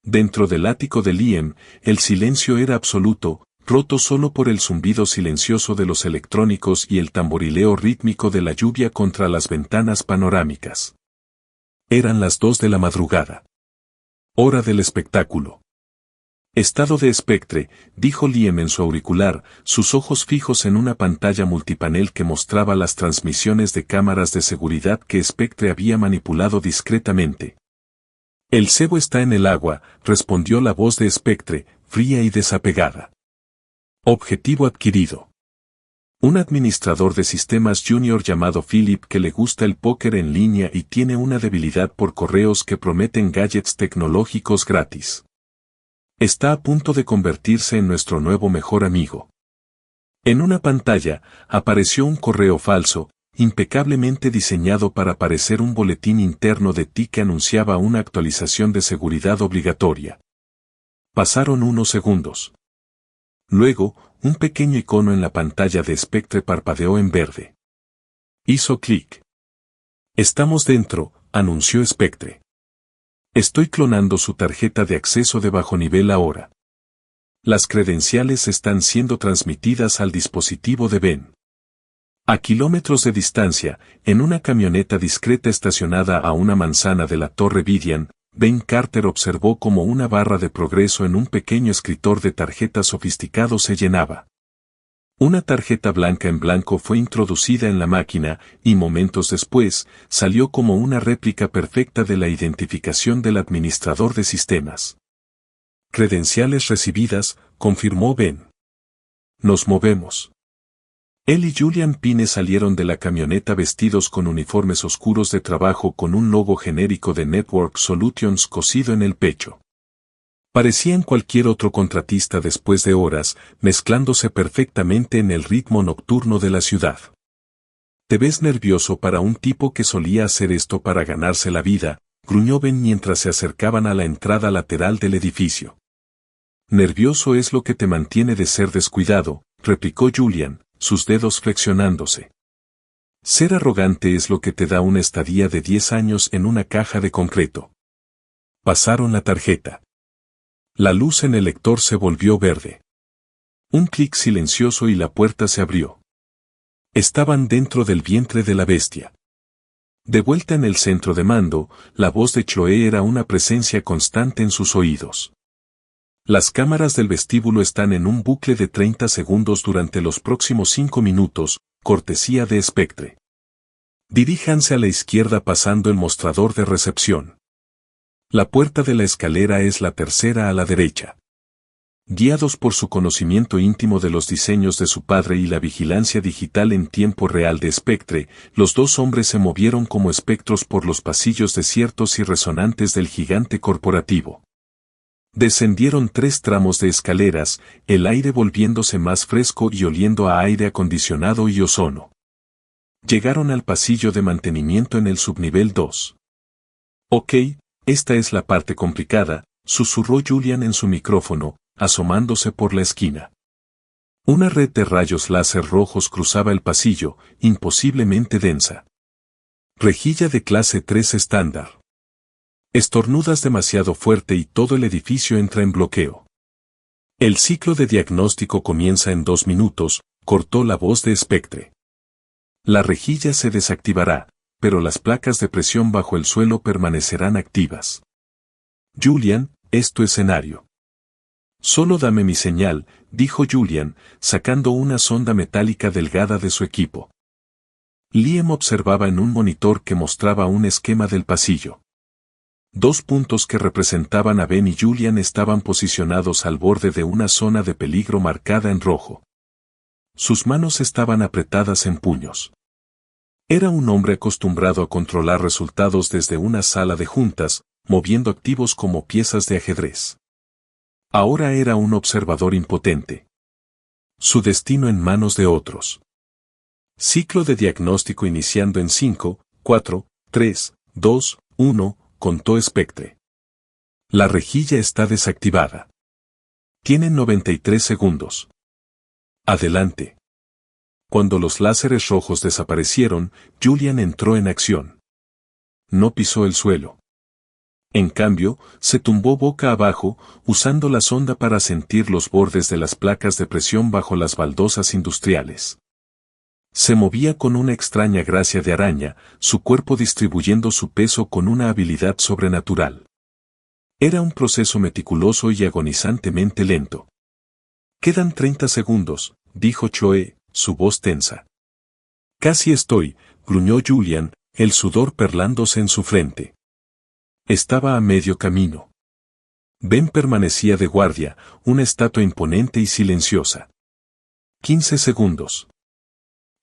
Dentro del ático de Liam, el silencio era absoluto, roto solo por el zumbido silencioso de los electrónicos y el tamborileo rítmico de la lluvia contra las ventanas panorámicas. Eran las 2 de la madrugada. Hora del espectáculo. Estado de Spectre, dijo Liam en su auricular, sus ojos fijos en una pantalla multipanel que mostraba las transmisiones de cámaras de seguridad que Spectre había manipulado discretamente. El cebo está en el agua, respondió la voz de Spectre, fría y desapegada. Objetivo adquirido. Un administrador de sistemas junior llamado Philip que le gusta el póker en línea y tiene una debilidad por correos que prometen gadgets tecnológicos gratis. Está a punto de convertirse en nuestro nuevo mejor amigo. En una pantalla, apareció un correo falso, impecablemente diseñado para parecer un boletín interno de TI que anunciaba una actualización de seguridad obligatoria. Pasaron unos segundos. Luego, un pequeño icono en la pantalla de Spectre parpadeó en verde. Hizo clic. Estamos dentro, anunció Spectre. Estoy clonando su tarjeta de acceso de bajo nivel ahora. Las credenciales están siendo transmitidas al dispositivo de Ben. A kilómetros de distancia, en una camioneta discreta estacionada a una manzana de la Torre Vidian, Ben Carter observó cómo una barra de progreso en un pequeño escritor de tarjetas sofisticado se llenaba. Una tarjeta blanca en blanco fue introducida en la máquina y momentos después salió como una réplica perfecta de la identificación del administrador de sistemas. Credenciales recibidas, confirmó Ben. Nos movemos. Él y Julian Pine salieron de la camioneta vestidos con uniformes oscuros de trabajo con un logo genérico de Network Solutions cosido en el pecho. Parecían cualquier otro contratista después de horas, mezclándose perfectamente en el ritmo nocturno de la ciudad. «Te ves nervioso para un tipo que solía hacer esto para ganarse la vida», gruñó Ben mientras se acercaban a la entrada lateral del edificio. «Nervioso es lo que te mantiene de ser descuidado», replicó Julian, sus dedos flexionándose. «Ser arrogante es lo que te da una estadía de 10 años en una caja de concreto». Pasaron la tarjeta. La luz en el lector se volvió verde. Un clic silencioso y la puerta se abrió. Estaban dentro del vientre de la bestia. De vuelta en el centro de mando, la voz de Chloe era una presencia constante en sus oídos. «Las cámaras del vestíbulo están en un bucle de 30 segundos durante los próximos 5 minutos, cortesía de Spectre. Diríjanse a la izquierda pasando el mostrador de recepción. La puerta de la escalera es la tercera a la derecha». Guiados por su conocimiento íntimo de los diseños de su padre y la vigilancia digital en tiempo real de Spectre, los dos hombres se movieron como espectros por los pasillos desiertos y resonantes del gigante corporativo. Descendieron 3 tramos de escaleras, el aire volviéndose más fresco y oliendo a aire acondicionado y ozono. Llegaron al pasillo de mantenimiento en el subnivel 2. «Ok, esta es la parte complicada», susurró Julian en su micrófono, asomándose por la esquina. Una red de rayos láser rojos cruzaba el pasillo, imposiblemente densa. «Rejilla de clase 3 estándar. Estornudas demasiado fuerte y todo el edificio entra en bloqueo. El ciclo de diagnóstico comienza en 2 minutos», cortó la voz de Spectre. «La rejilla se desactivará, pero las placas de presión bajo el suelo permanecerán activas. Julian, es tu escenario». «Solo dame mi señal», dijo Julian, sacando una sonda metálica delgada de su equipo. Liam observaba en un monitor que mostraba un esquema del pasillo. 2 puntos que representaban a Ben y Julian estaban posicionados al borde de una zona de peligro marcada en rojo. Sus manos estaban apretadas en puños. Era un hombre acostumbrado a controlar resultados desde una sala de juntas, moviendo activos como piezas de ajedrez. Ahora era un observador impotente. Su destino en manos de otros. Ciclo de diagnóstico iniciando en 5, 4, 3, 2, 1, contó Spectre. «La rejilla está desactivada. Tienen 93 segundos. Adelante». Cuando los láseres rojos desaparecieron, Julian entró en acción. No pisó el suelo. En cambio, se tumbó boca abajo, usando la sonda para sentir los bordes de las placas de presión bajo las baldosas industriales. Se movía con una extraña gracia de araña, su cuerpo distribuyendo su peso con una habilidad sobrenatural. Era un proceso meticuloso y agonizantemente lento. «Quedan 30 segundos», dijo Chloe, su voz tensa. «Casi estoy», gruñó Julian, el sudor perlándose en su frente. Estaba a medio camino. Ben permanecía de guardia, una estatua imponente y silenciosa. 15 segundos.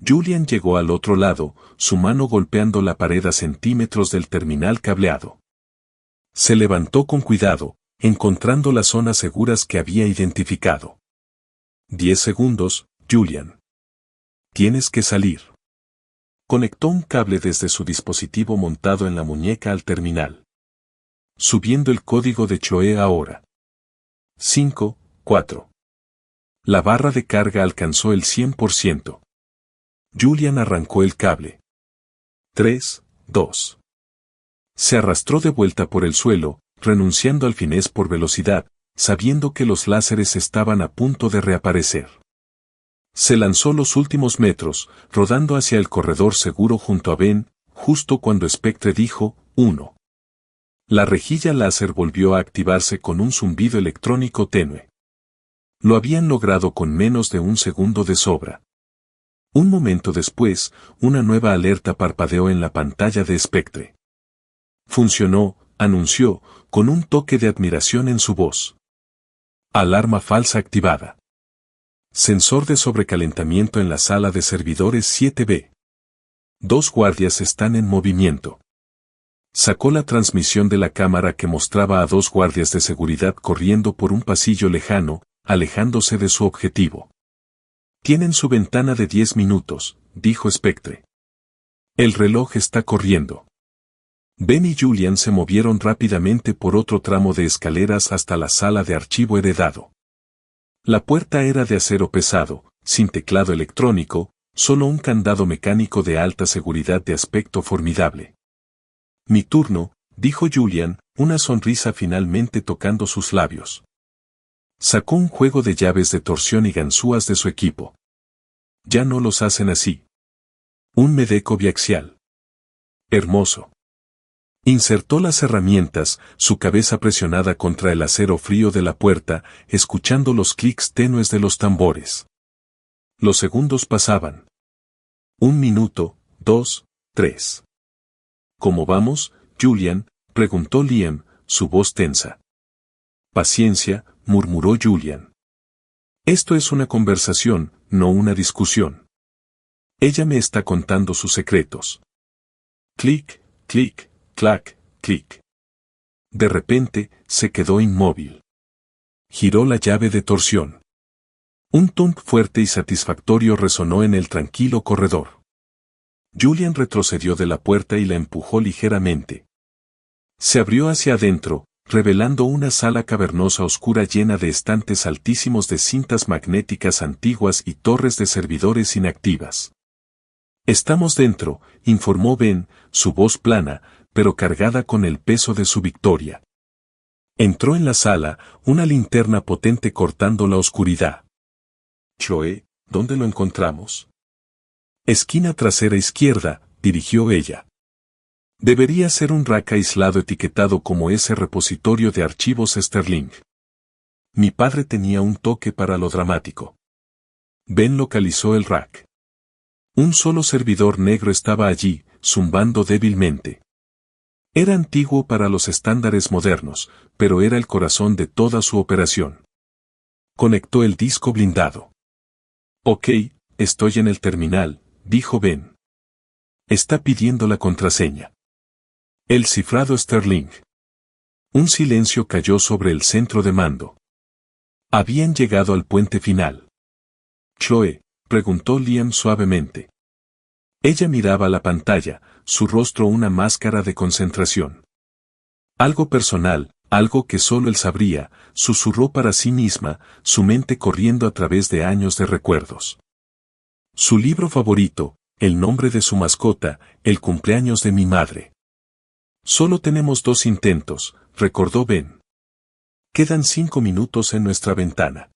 Julian llegó al otro lado, su mano golpeando la pared a centímetros del terminal cableado. Se levantó con cuidado, encontrando las zonas seguras que había identificado. 10 segundos, Julian. Tienes que salir. Conectó un cable desde su dispositivo montado en la muñeca al terminal. Subiendo el código de Chloe ahora. 5, 4. La barra de carga alcanzó el 100%. Julian arrancó el cable. 3, 2. Se arrastró de vuelta por el suelo, renunciando al finés por velocidad, sabiendo que los láseres estaban a punto de reaparecer. Se lanzó los últimos metros, rodando hacia el corredor seguro junto a Ben, justo cuando Spectre dijo, 1. La rejilla láser volvió a activarse con un zumbido electrónico tenue. Lo habían logrado con menos de un segundo de sobra. Un momento después, una nueva alerta parpadeó en la pantalla de Spectre. Funcionó, anunció, con un toque de admiración en su voz. Alarma falsa activada. Sensor de sobrecalentamiento en la sala de servidores 7B. 2 guardias están en movimiento. Sacó la transmisión de la cámara que mostraba a 2 guardias de seguridad corriendo por un pasillo lejano, alejándose de su objetivo. Tienen su ventana de 10 minutos, dijo Spectre. El reloj está corriendo. Ben y Julian se movieron rápidamente por otro tramo de escaleras hasta la sala de archivo heredado. La puerta era de acero pesado, sin teclado electrónico, solo un candado mecánico de alta seguridad de aspecto formidable. Mi turno, dijo Julian, una sonrisa finalmente tocando sus labios. Sacó un juego de llaves de torsión y ganzúas de su equipo. Ya no los hacen así. Un Medeco biaxial. Hermoso. Insertó las herramientas, su cabeza presionada contra el acero frío de la puerta, escuchando los clics tenues de los tambores. Los segundos pasaban. 1 minuto, 2, 3. ¿Cómo vamos, Julian?, preguntó Liam, su voz tensa. Paciencia, murmuró Julian. Esto es una conversación, no una discusión. Ella me está contando sus secretos. Clic, clic, clac, clic. De repente, se quedó inmóvil. Giró la llave de torsión. Un tunk fuerte y satisfactorio resonó en el tranquilo corredor. Julian retrocedió de la puerta y la empujó ligeramente. Se abrió hacia adentro, revelando una sala cavernosa oscura llena de estantes altísimos de cintas magnéticas antiguas y torres de servidores inactivas. Estamos dentro, informó Ben, su voz plana, pero cargada con el peso de su victoria. Entró en la sala, una linterna potente cortando la oscuridad. Chloe, ¿dónde lo encontramos? Esquina trasera izquierda, dirigió ella. Debería ser un rack aislado etiquetado como ese repositorio de archivos Sterling. Mi padre tenía un toque para lo dramático. Ben localizó el rack. Un solo servidor negro estaba allí, zumbando débilmente. Era antiguo para los estándares modernos, pero era el corazón de toda su operación. Conectó el disco blindado. Ok, estoy en el terminal, dijo Ben. Está pidiendo la contraseña. El cifrado Sterling. Un silencio cayó sobre el centro de mando. Habían llegado al puente final. Chloe, preguntó Liam suavemente. Ella miraba la pantalla, su rostro una máscara de concentración. Algo personal, algo que solo él sabría, susurró para sí misma, su mente corriendo a través de años de recuerdos. Su libro favorito, el nombre de su mascota, el cumpleaños de mi madre. Solo tenemos 2 intentos, recordó Ben. Quedan 5 minutos en nuestra ventana.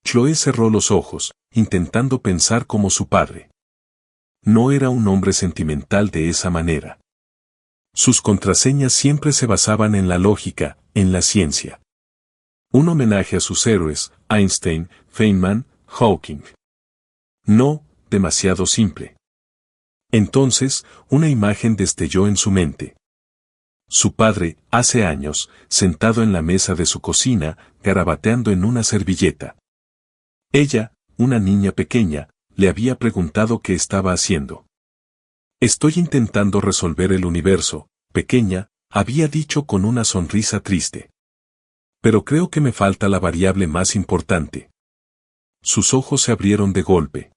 Chloe cerró los ojos, intentando pensar como su padre. No era un hombre sentimental de esa manera. Sus contraseñas siempre se basaban en la lógica, en la ciencia. Un homenaje a sus héroes, Einstein, Feynman, Hawking. No, demasiado simple. Entonces, una imagen destelló en su mente. Su padre, hace años, sentado en la mesa de su cocina, garabateando en una servilleta. Ella, una niña pequeña, le había preguntado qué estaba haciendo. Estoy intentando resolver el universo, pequeña, había dicho con una sonrisa triste. Pero creo que me falta la variable más importante. Sus ojos se abrieron de golpe.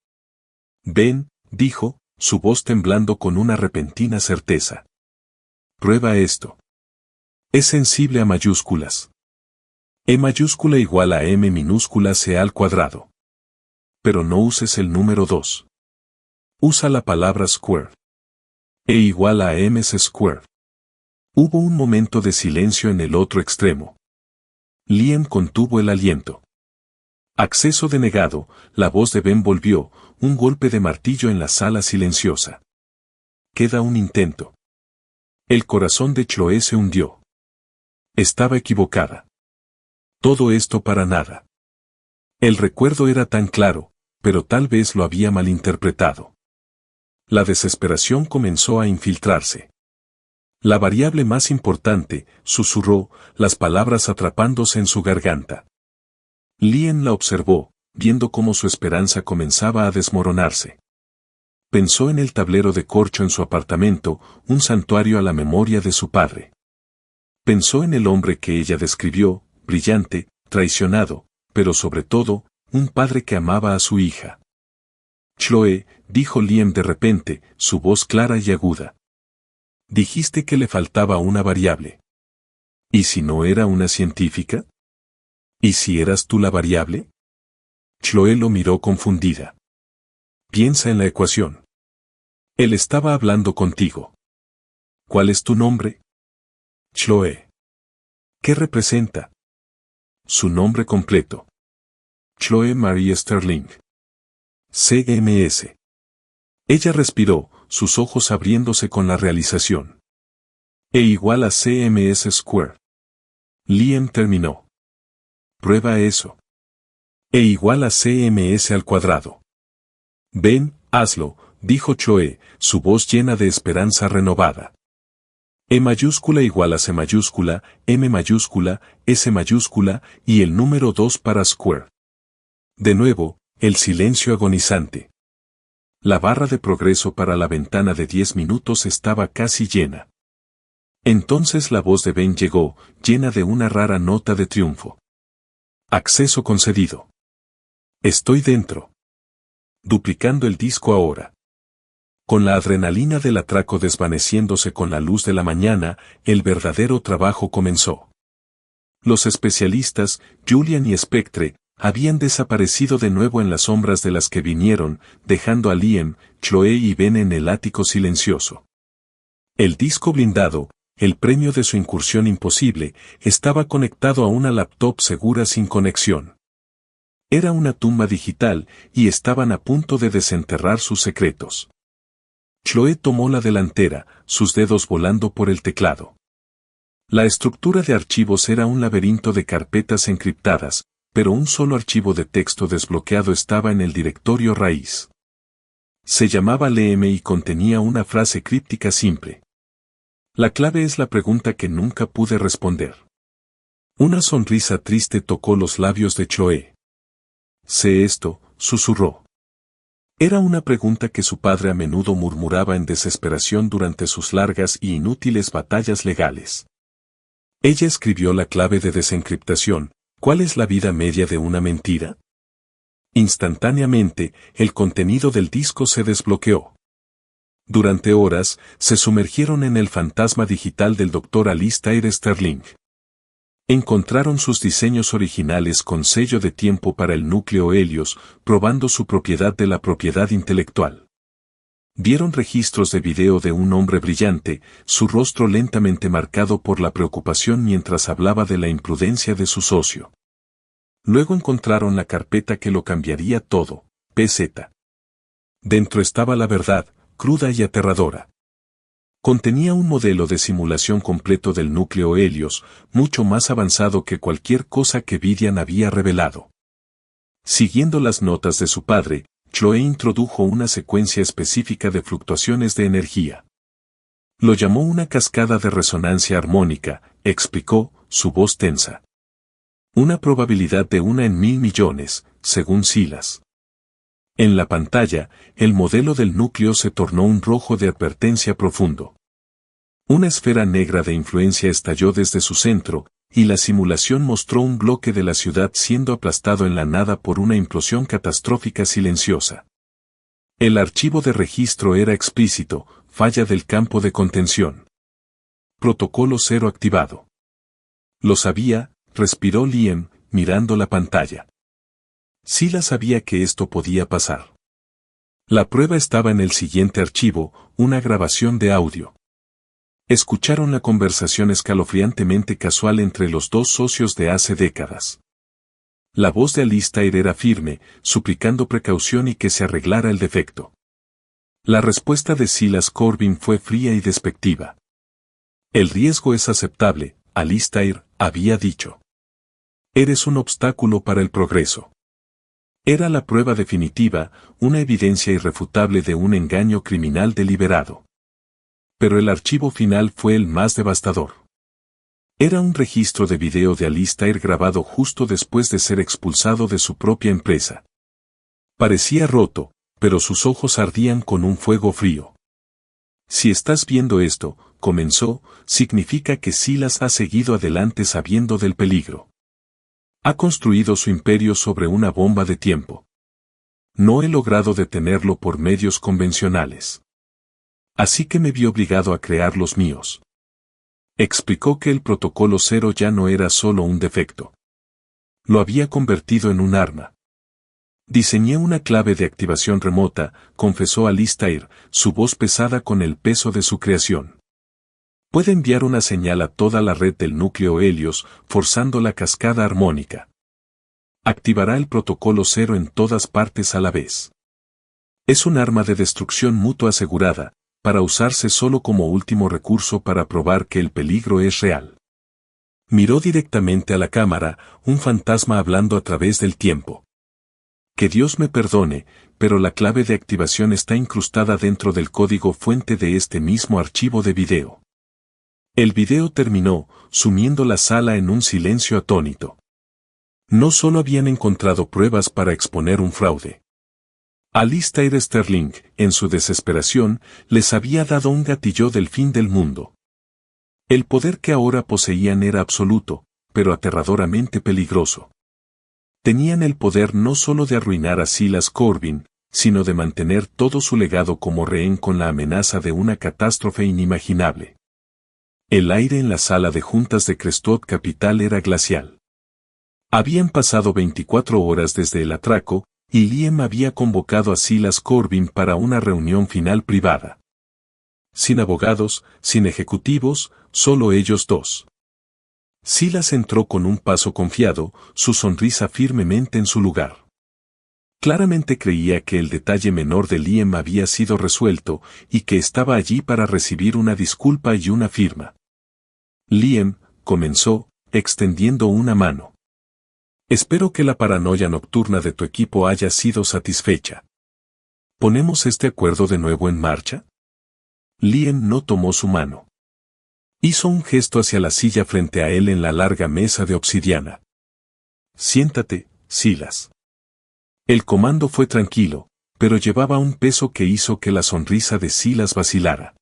Ben, dijo, su voz temblando con una repentina certeza. Prueba esto. Es sensible a mayúsculas. E mayúscula igual a M minúscula C al cuadrado. Pero no uses el número 2. Usa la palabra square. E igual a MS square. Hubo un momento de silencio en el otro extremo. Liam contuvo el aliento. Acceso denegado, la voz de Ben volvió, un golpe de martillo en la sala silenciosa. Queda un intento. El corazón de Chloe se hundió. Estaba equivocada. Todo esto para nada. El recuerdo era tan claro, pero tal vez lo había malinterpretado. La desesperación comenzó a infiltrarse. La variable más importante, susurró, las palabras atrapándose en su garganta. Liam la observó, viendo cómo su esperanza comenzaba a desmoronarse. Pensó en el tablero de corcho en su apartamento, un santuario a la memoria de su padre. Pensó en el hombre que ella describió, brillante, traicionado, pero sobre todo, un padre que amaba a su hija. Chloe, dijo Liam de repente, su voz clara y aguda. Dijiste que le faltaba una variable. ¿Y si no era una científica? ¿Y si eras tú la variable? Chloe lo miró confundida. Piensa en la ecuación. Él estaba hablando contigo. ¿Cuál es tu nombre? Chloe. ¿Qué representa? Su nombre completo. Chloe Marie Sterling. CMS. Ella respiró, sus ojos abriéndose con la realización. E igual a CMS Square. Liam terminó. Prueba eso. E igual a CMS al cuadrado. Ven, hazlo, dijo Chloe, su voz llena de esperanza renovada. E mayúscula igual a C mayúscula, M mayúscula, S mayúscula, y el número 2 para square. De nuevo, el silencio agonizante. La barra de progreso para la ventana de 10 minutos estaba casi llena. Entonces la voz de Ben llegó, llena de una rara nota de triunfo. Acceso concedido. Estoy dentro. Duplicando el disco ahora. Con la adrenalina del atraco desvaneciéndose con la luz de la mañana, el verdadero trabajo comenzó. Los especialistas, Julian y Spectre, habían desaparecido de nuevo en las sombras de las que vinieron, dejando a Liam, Chloe y Ben en el ático silencioso. El disco blindado, el premio de su incursión imposible, estaba conectado a una laptop segura sin conexión. Era una tumba digital, y estaban a punto de desenterrar sus secretos. Chloe tomó la delantera, sus dedos volando por el teclado. La estructura de archivos era un laberinto de carpetas encriptadas, pero un solo archivo de texto desbloqueado estaba en el directorio raíz. Se llamaba LM y contenía una frase críptica simple. La clave es la pregunta que nunca pude responder. Una sonrisa triste tocó los labios de Chloe. Sé esto, susurró. Era una pregunta que su padre a menudo murmuraba en desesperación durante sus largas y inútiles batallas legales. Ella escribió la clave de desencriptación. ¿Cuál es la vida media de una mentira? Instantáneamente, el contenido del disco se desbloqueó. Durante horas, se sumergieron en el fantasma digital del Dr. Alistair Sterling. Encontraron sus diseños originales con sello de tiempo para el núcleo Helios, probando su propiedad de la propiedad intelectual. Vieron registros de video de un hombre brillante, su rostro lentamente marcado por la preocupación mientras hablaba de la imprudencia de su socio. Luego encontraron la carpeta que lo cambiaría todo, PZ. Dentro estaba la verdad, cruda y aterradora. Contenía un modelo de simulación completo del núcleo Helios, mucho más avanzado que cualquier cosa que Vidian había revelado. Siguiendo las notas de su padre, Chloe introdujo una secuencia específica de fluctuaciones de energía. Lo llamó una cascada de resonancia armónica, explicó, su voz tensa. Una probabilidad de 1 en 1000 millones, según Silas. En la pantalla, el modelo del núcleo se tornó un rojo de advertencia profundo. Una esfera negra de influencia estalló desde su centro, y la simulación mostró un bloque de la ciudad siendo aplastado en la nada por una implosión catastrófica silenciosa. El archivo de registro era explícito, falla del campo de contención. Protocolo 0 activado. Lo sabía, respiró Liam, mirando la pantalla. Sila sabía que esto podía pasar. La prueba estaba en el siguiente archivo, una grabación de audio. Escucharon la conversación escalofriantemente casual entre los dos socios de hace décadas. La voz de Alistair era firme, suplicando precaución y que se arreglara el defecto. La respuesta de Silas Corbin fue fría y despectiva. El riesgo es aceptable, Alistair, había dicho. Eres un obstáculo para el progreso. Era la prueba definitiva, una evidencia irrefutable de un engaño criminal deliberado. Pero el archivo final fue el más devastador. Era un registro de video de Alistair grabado justo después de ser expulsado de su propia empresa. Parecía roto, pero sus ojos ardían con un fuego frío. Si estás viendo esto, comenzó, significa que Silas ha seguido adelante sabiendo del peligro. Ha construido su imperio sobre una bomba de tiempo. No he logrado detenerlo por medios convencionales. Así que me vi obligado a crear los míos. Explicó que el protocolo 0 ya no era solo un defecto. Lo había convertido en un arma. Diseñé una clave de activación remota, confesó Alistair, su voz pesada con el peso de su creación. Puede enviar una señal a toda la red del núcleo Helios, forzando la cascada armónica. Activará el protocolo 0 en todas partes a la vez. Es un arma de destrucción mutua asegurada, para usarse solo como último recurso para probar que el peligro es real. Miró directamente a la cámara, un fantasma hablando a través del tiempo. Que Dios me perdone, pero la clave de activación está incrustada dentro del código fuente de este mismo archivo de video. El video terminó, sumiendo la sala en un silencio atónito. No solo habían encontrado pruebas para exponer un fraude. Alistair Sterling, en su desesperación, les había dado un gatillo del fin del mundo. El poder que ahora poseían era absoluto, pero aterradoramente peligroso. Tenían el poder no solo de arruinar a Silas Corbin, sino de mantener todo su legado como rehén con la amenaza de una catástrofe inimaginable. El aire en la sala de juntas de Crestwood Capital era glacial. Habían pasado 24 horas desde el atraco, y Liam había convocado a Silas Corbin para una reunión final privada. Sin abogados, sin ejecutivos, solo ellos dos. Silas entró con un paso confiado, su sonrisa firmemente en su lugar. Claramente creía que el detalle menor de Liam había sido resuelto y que estaba allí para recibir una disculpa y una firma. Liam, comenzó, extendiendo una mano. Espero que la paranoia nocturna de tu equipo haya sido satisfecha. ¿Ponemos este acuerdo de nuevo en marcha? Liam no tomó su mano. Hizo un gesto hacia la silla frente a él en la larga mesa de obsidiana. Siéntate, Silas. El comando fue tranquilo, pero llevaba un peso que hizo que la sonrisa de Silas vacilara.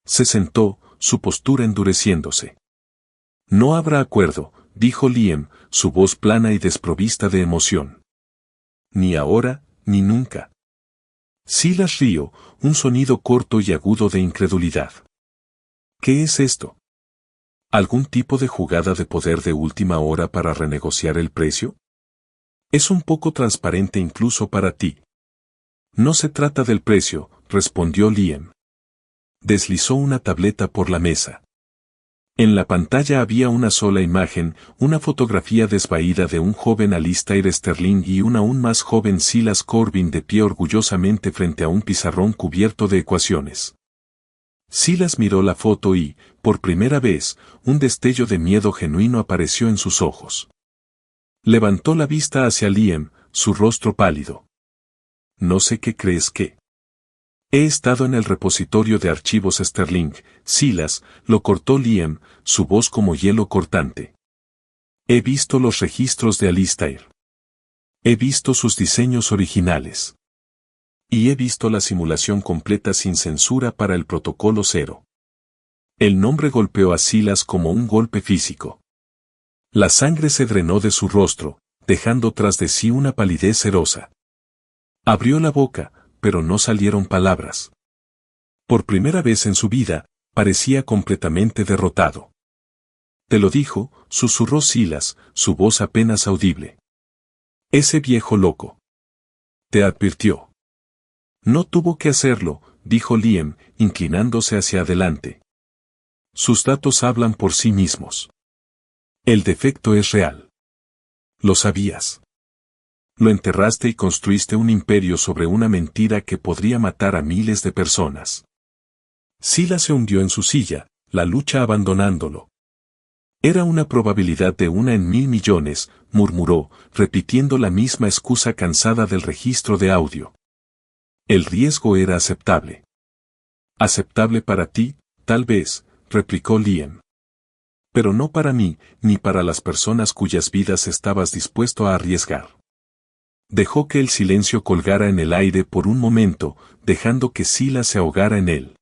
Se sentó, su postura endureciéndose. No habrá acuerdo, dijo Liam, su voz plana y desprovista de emoción. Ni ahora, ni nunca. Silas rió, un sonido corto y agudo de incredulidad. ¿Qué es esto? ¿Algún tipo de jugada de poder de última hora para renegociar el precio? Es un poco transparente incluso para ti. No se trata del precio, respondió Liam. Deslizó una tableta por la mesa. En la pantalla había una sola imagen, una fotografía desvaída de un joven Alistair Sterling y un aún más joven Silas Corbin de pie orgullosamente frente a un pizarrón cubierto de ecuaciones. Silas miró la foto y, por primera vez, un destello de miedo genuino apareció en sus ojos. Levantó la vista hacia Liam, su rostro pálido. No sé qué crees que. He estado en el repositorio de archivos Sterling, Silas, lo cortó Liam, su voz como hielo cortante. He visto los registros de Alistair. He visto sus diseños originales. Y he visto la simulación completa sin censura para el protocolo 0. El nombre golpeó a Silas como un golpe físico. La sangre se drenó de su rostro, dejando tras de sí una palidez cerosa. Abrió la boca, pero no salieron palabras. Por primera vez en su vida, parecía completamente derrotado. Te lo dijo, susurró Silas, su voz apenas audible. Ese viejo loco. Te advirtió. No tuvo que hacerlo, dijo Liam, inclinándose hacia adelante. Sus datos hablan por sí mismos. El defecto es real. Lo sabías. Lo enterraste y construiste un imperio sobre una mentira que podría matar a miles de personas. Silas se hundió en su silla, la lucha abandonándolo. Era una probabilidad de 1 en 1000 millones, murmuró, repitiendo la misma excusa cansada del registro de audio. El riesgo era aceptable. Aceptable para ti, tal vez, replicó Liam. Pero no para mí, ni para las personas cuyas vidas estabas dispuesto a arriesgar. Dejó que el silencio colgara en el aire por un momento, dejando que Silas se ahogara en él.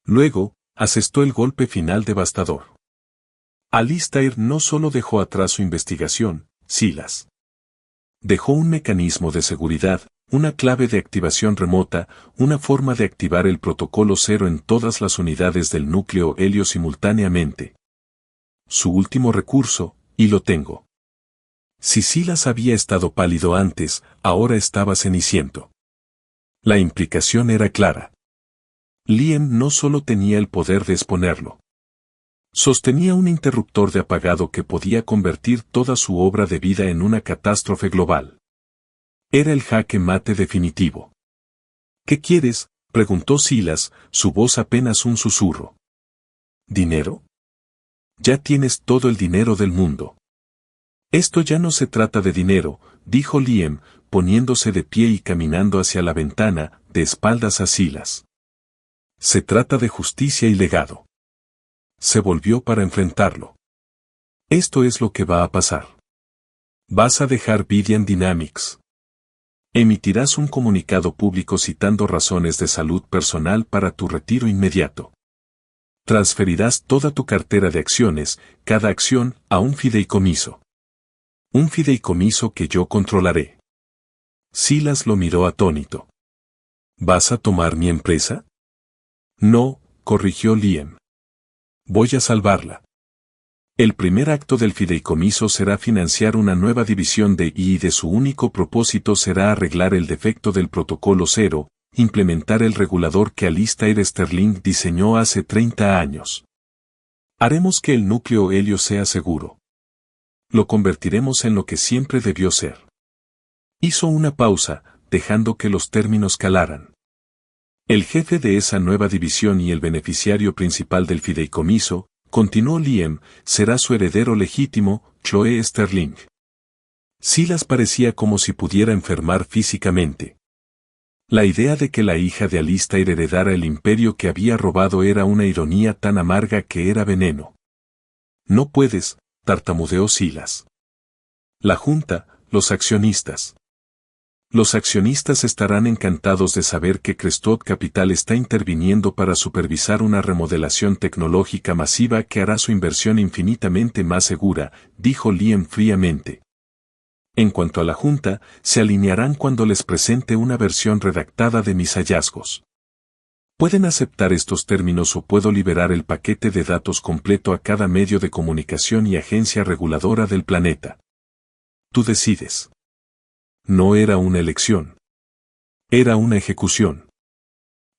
Luego, asestó el golpe final devastador. Alistair no solo dejó atrás su investigación, Silas. Dejó un mecanismo de seguridad, una clave de activación remota, una forma de activar el protocolo cero en todas las unidades del núcleo helio simultáneamente. Su último recurso, y lo tengo. Si Silas había estado pálido antes, ahora estaba ceniciento. La implicación era clara. Liam no solo tenía el poder de exponerlo. Sostenía un interruptor de apagado que podía convertir toda su obra de vida en una catástrofe global. Era el jaque mate definitivo. ¿Qué quieres?, preguntó Silas, su voz apenas un susurro. ¿Dinero? Ya tienes todo el dinero del mundo. Esto ya no se trata de dinero, dijo Liam, poniéndose de pie y caminando hacia la ventana, de espaldas a Silas. Se trata de justicia y legado. Se volvió para enfrentarlo. Esto es lo que va a pasar. Vas a dejar Vidian Dynamics. Emitirás un comunicado público citando razones de salud personal para tu retiro inmediato. Transferirás toda tu cartera de acciones, cada acción, a un fideicomiso. Un fideicomiso que yo controlaré. Silas lo miró atónito. ¿Vas a tomar mi empresa? No, corrigió Liam. Voy a salvarla. El primer acto del fideicomiso será financiar una nueva división de I y de su único propósito será arreglar el defecto del protocolo cero, implementar el regulador que Alistair Sterling diseñó hace 30 años. Haremos que el núcleo helio sea seguro. Lo convertiremos en lo que siempre debió ser. Hizo una pausa, dejando que los términos calaran. El jefe de esa nueva división y el beneficiario principal del fideicomiso, continuó Liam, será su heredero legítimo, Chloe Sterling. Silas parecía como si pudiera enfermar físicamente. La idea de que la hija de Alistair heredara el imperio que había robado era una ironía tan amarga que era veneno. No puedes, tartamudeó Silas. La junta, los accionistas. Los accionistas estarán encantados de saber que Crestwood Capital está interviniendo para supervisar una remodelación tecnológica masiva que hará su inversión infinitamente más segura, dijo Liam fríamente. En cuanto a la Junta, se alinearán cuando les presente una versión redactada de mis hallazgos. Pueden aceptar estos términos o puedo liberar el paquete de datos completo a cada medio de comunicación y agencia reguladora del planeta. Tú decides. No era una elección. Era una ejecución.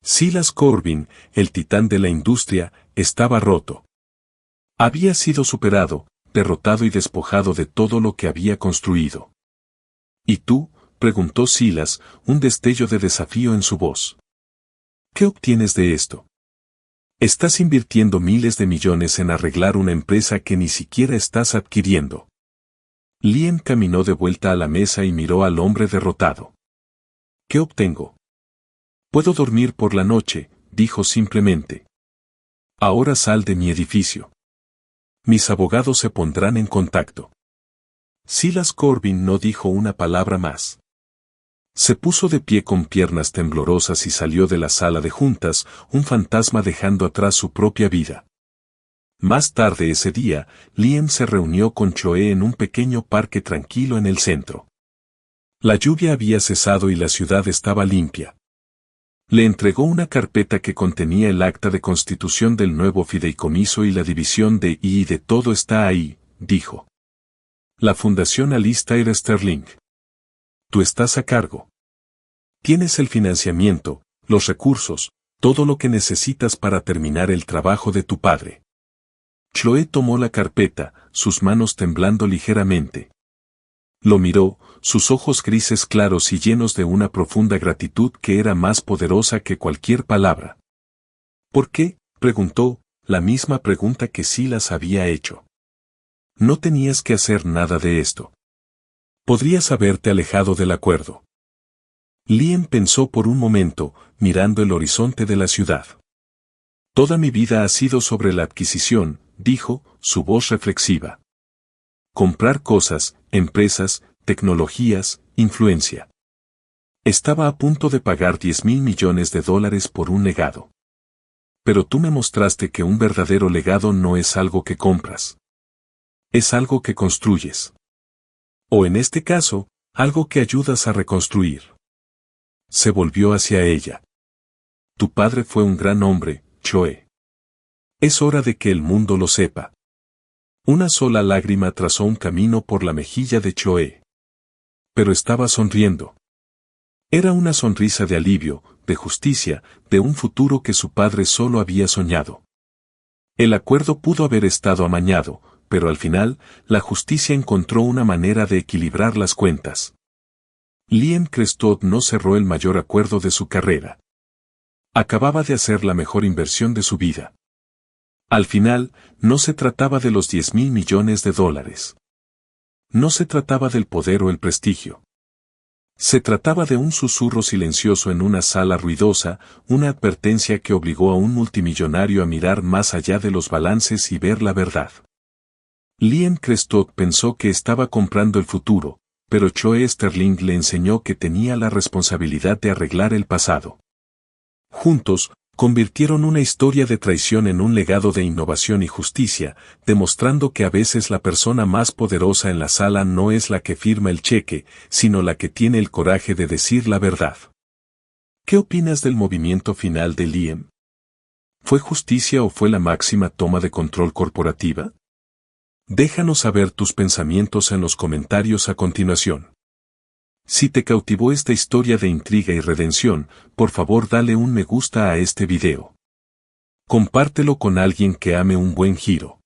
Silas Corbin, el titán de la industria, estaba roto. Había sido superado, derrotado y despojado de todo lo que había construido. ¿Y tú?, preguntó Silas, un destello de desafío en su voz. ¿Qué obtienes de esto? Estás invirtiendo miles de millones en arreglar una empresa que ni siquiera estás adquiriendo. Liam caminó de vuelta a la mesa y miró al hombre derrotado. ¿Qué obtengo? Puedo dormir por la noche, dijo simplemente. Ahora sal de mi edificio. Mis abogados se pondrán en contacto. Silas Corbin no dijo una palabra más. Se puso de pie con piernas temblorosas y salió de la sala de juntas, un fantasma dejando atrás su propia vida. Más tarde ese día, Liam se reunió con Chloe en un pequeño parque tranquilo en el centro. La lluvia había cesado y la ciudad estaba limpia. Le entregó una carpeta que contenía el acta de constitución del nuevo fideicomiso y la división de I y de todo está ahí, dijo. La Fundación Alistair Sterling. Tú estás a cargo. Tienes el financiamiento, los recursos, todo lo que necesitas para terminar el trabajo de tu padre. Chloe tomó la carpeta, sus manos temblando ligeramente. Lo miró, sus ojos grises claros y llenos de una profunda gratitud que era más poderosa que cualquier palabra. ¿Por qué?, preguntó, la misma pregunta que Silas había hecho. No tenías que hacer nada de esto. Podrías haberte alejado del acuerdo. Liam pensó por un momento, mirando el horizonte de la ciudad. Toda mi vida ha sido sobre la adquisición, dijo, su voz reflexiva. Comprar cosas, empresas, tecnologías, influencia. Estaba a punto de pagar $10.000 millones por un legado. Pero tú me mostraste que un verdadero legado no es algo que compras. Es algo que construyes. O en este caso, algo que ayudas a reconstruir. Se volvió hacia ella. Tu padre fue un gran hombre, Choe. Es hora de que el mundo lo sepa. Una sola lágrima trazó un camino por la mejilla de Choe. Pero estaba sonriendo. Era una sonrisa de alivio, de justicia, de un futuro que su padre solo había soñado. El acuerdo pudo haber estado amañado, pero al final, la justicia encontró una manera de equilibrar las cuentas. Liam Crestod no cerró el mayor acuerdo de su carrera. Acababa de hacer la mejor inversión de su vida. Al final, no se trataba de los $10.000 millones. No se trataba del poder o el prestigio. Se trataba de un susurro silencioso en una sala ruidosa, una advertencia que obligó a un multimillonario a mirar más allá de los balances y ver la verdad. Liam Crestod pensó que estaba comprando el futuro, pero Choe Sterling le enseñó que tenía la responsabilidad de arreglar el pasado. Juntos, convirtieron una historia de traición en un legado de innovación y justicia, demostrando que a veces la persona más poderosa en la sala no es la que firma el cheque, sino la que tiene el coraje de decir la verdad. ¿Qué opinas del movimiento final de Liam? ¿Fue justicia o fue la máxima toma de control corporativa? Déjanos saber tus pensamientos en los comentarios a continuación. Si te cautivó esta historia de intriga y redención, por favor dale un me gusta a este video. Compártelo con alguien que ame un buen giro.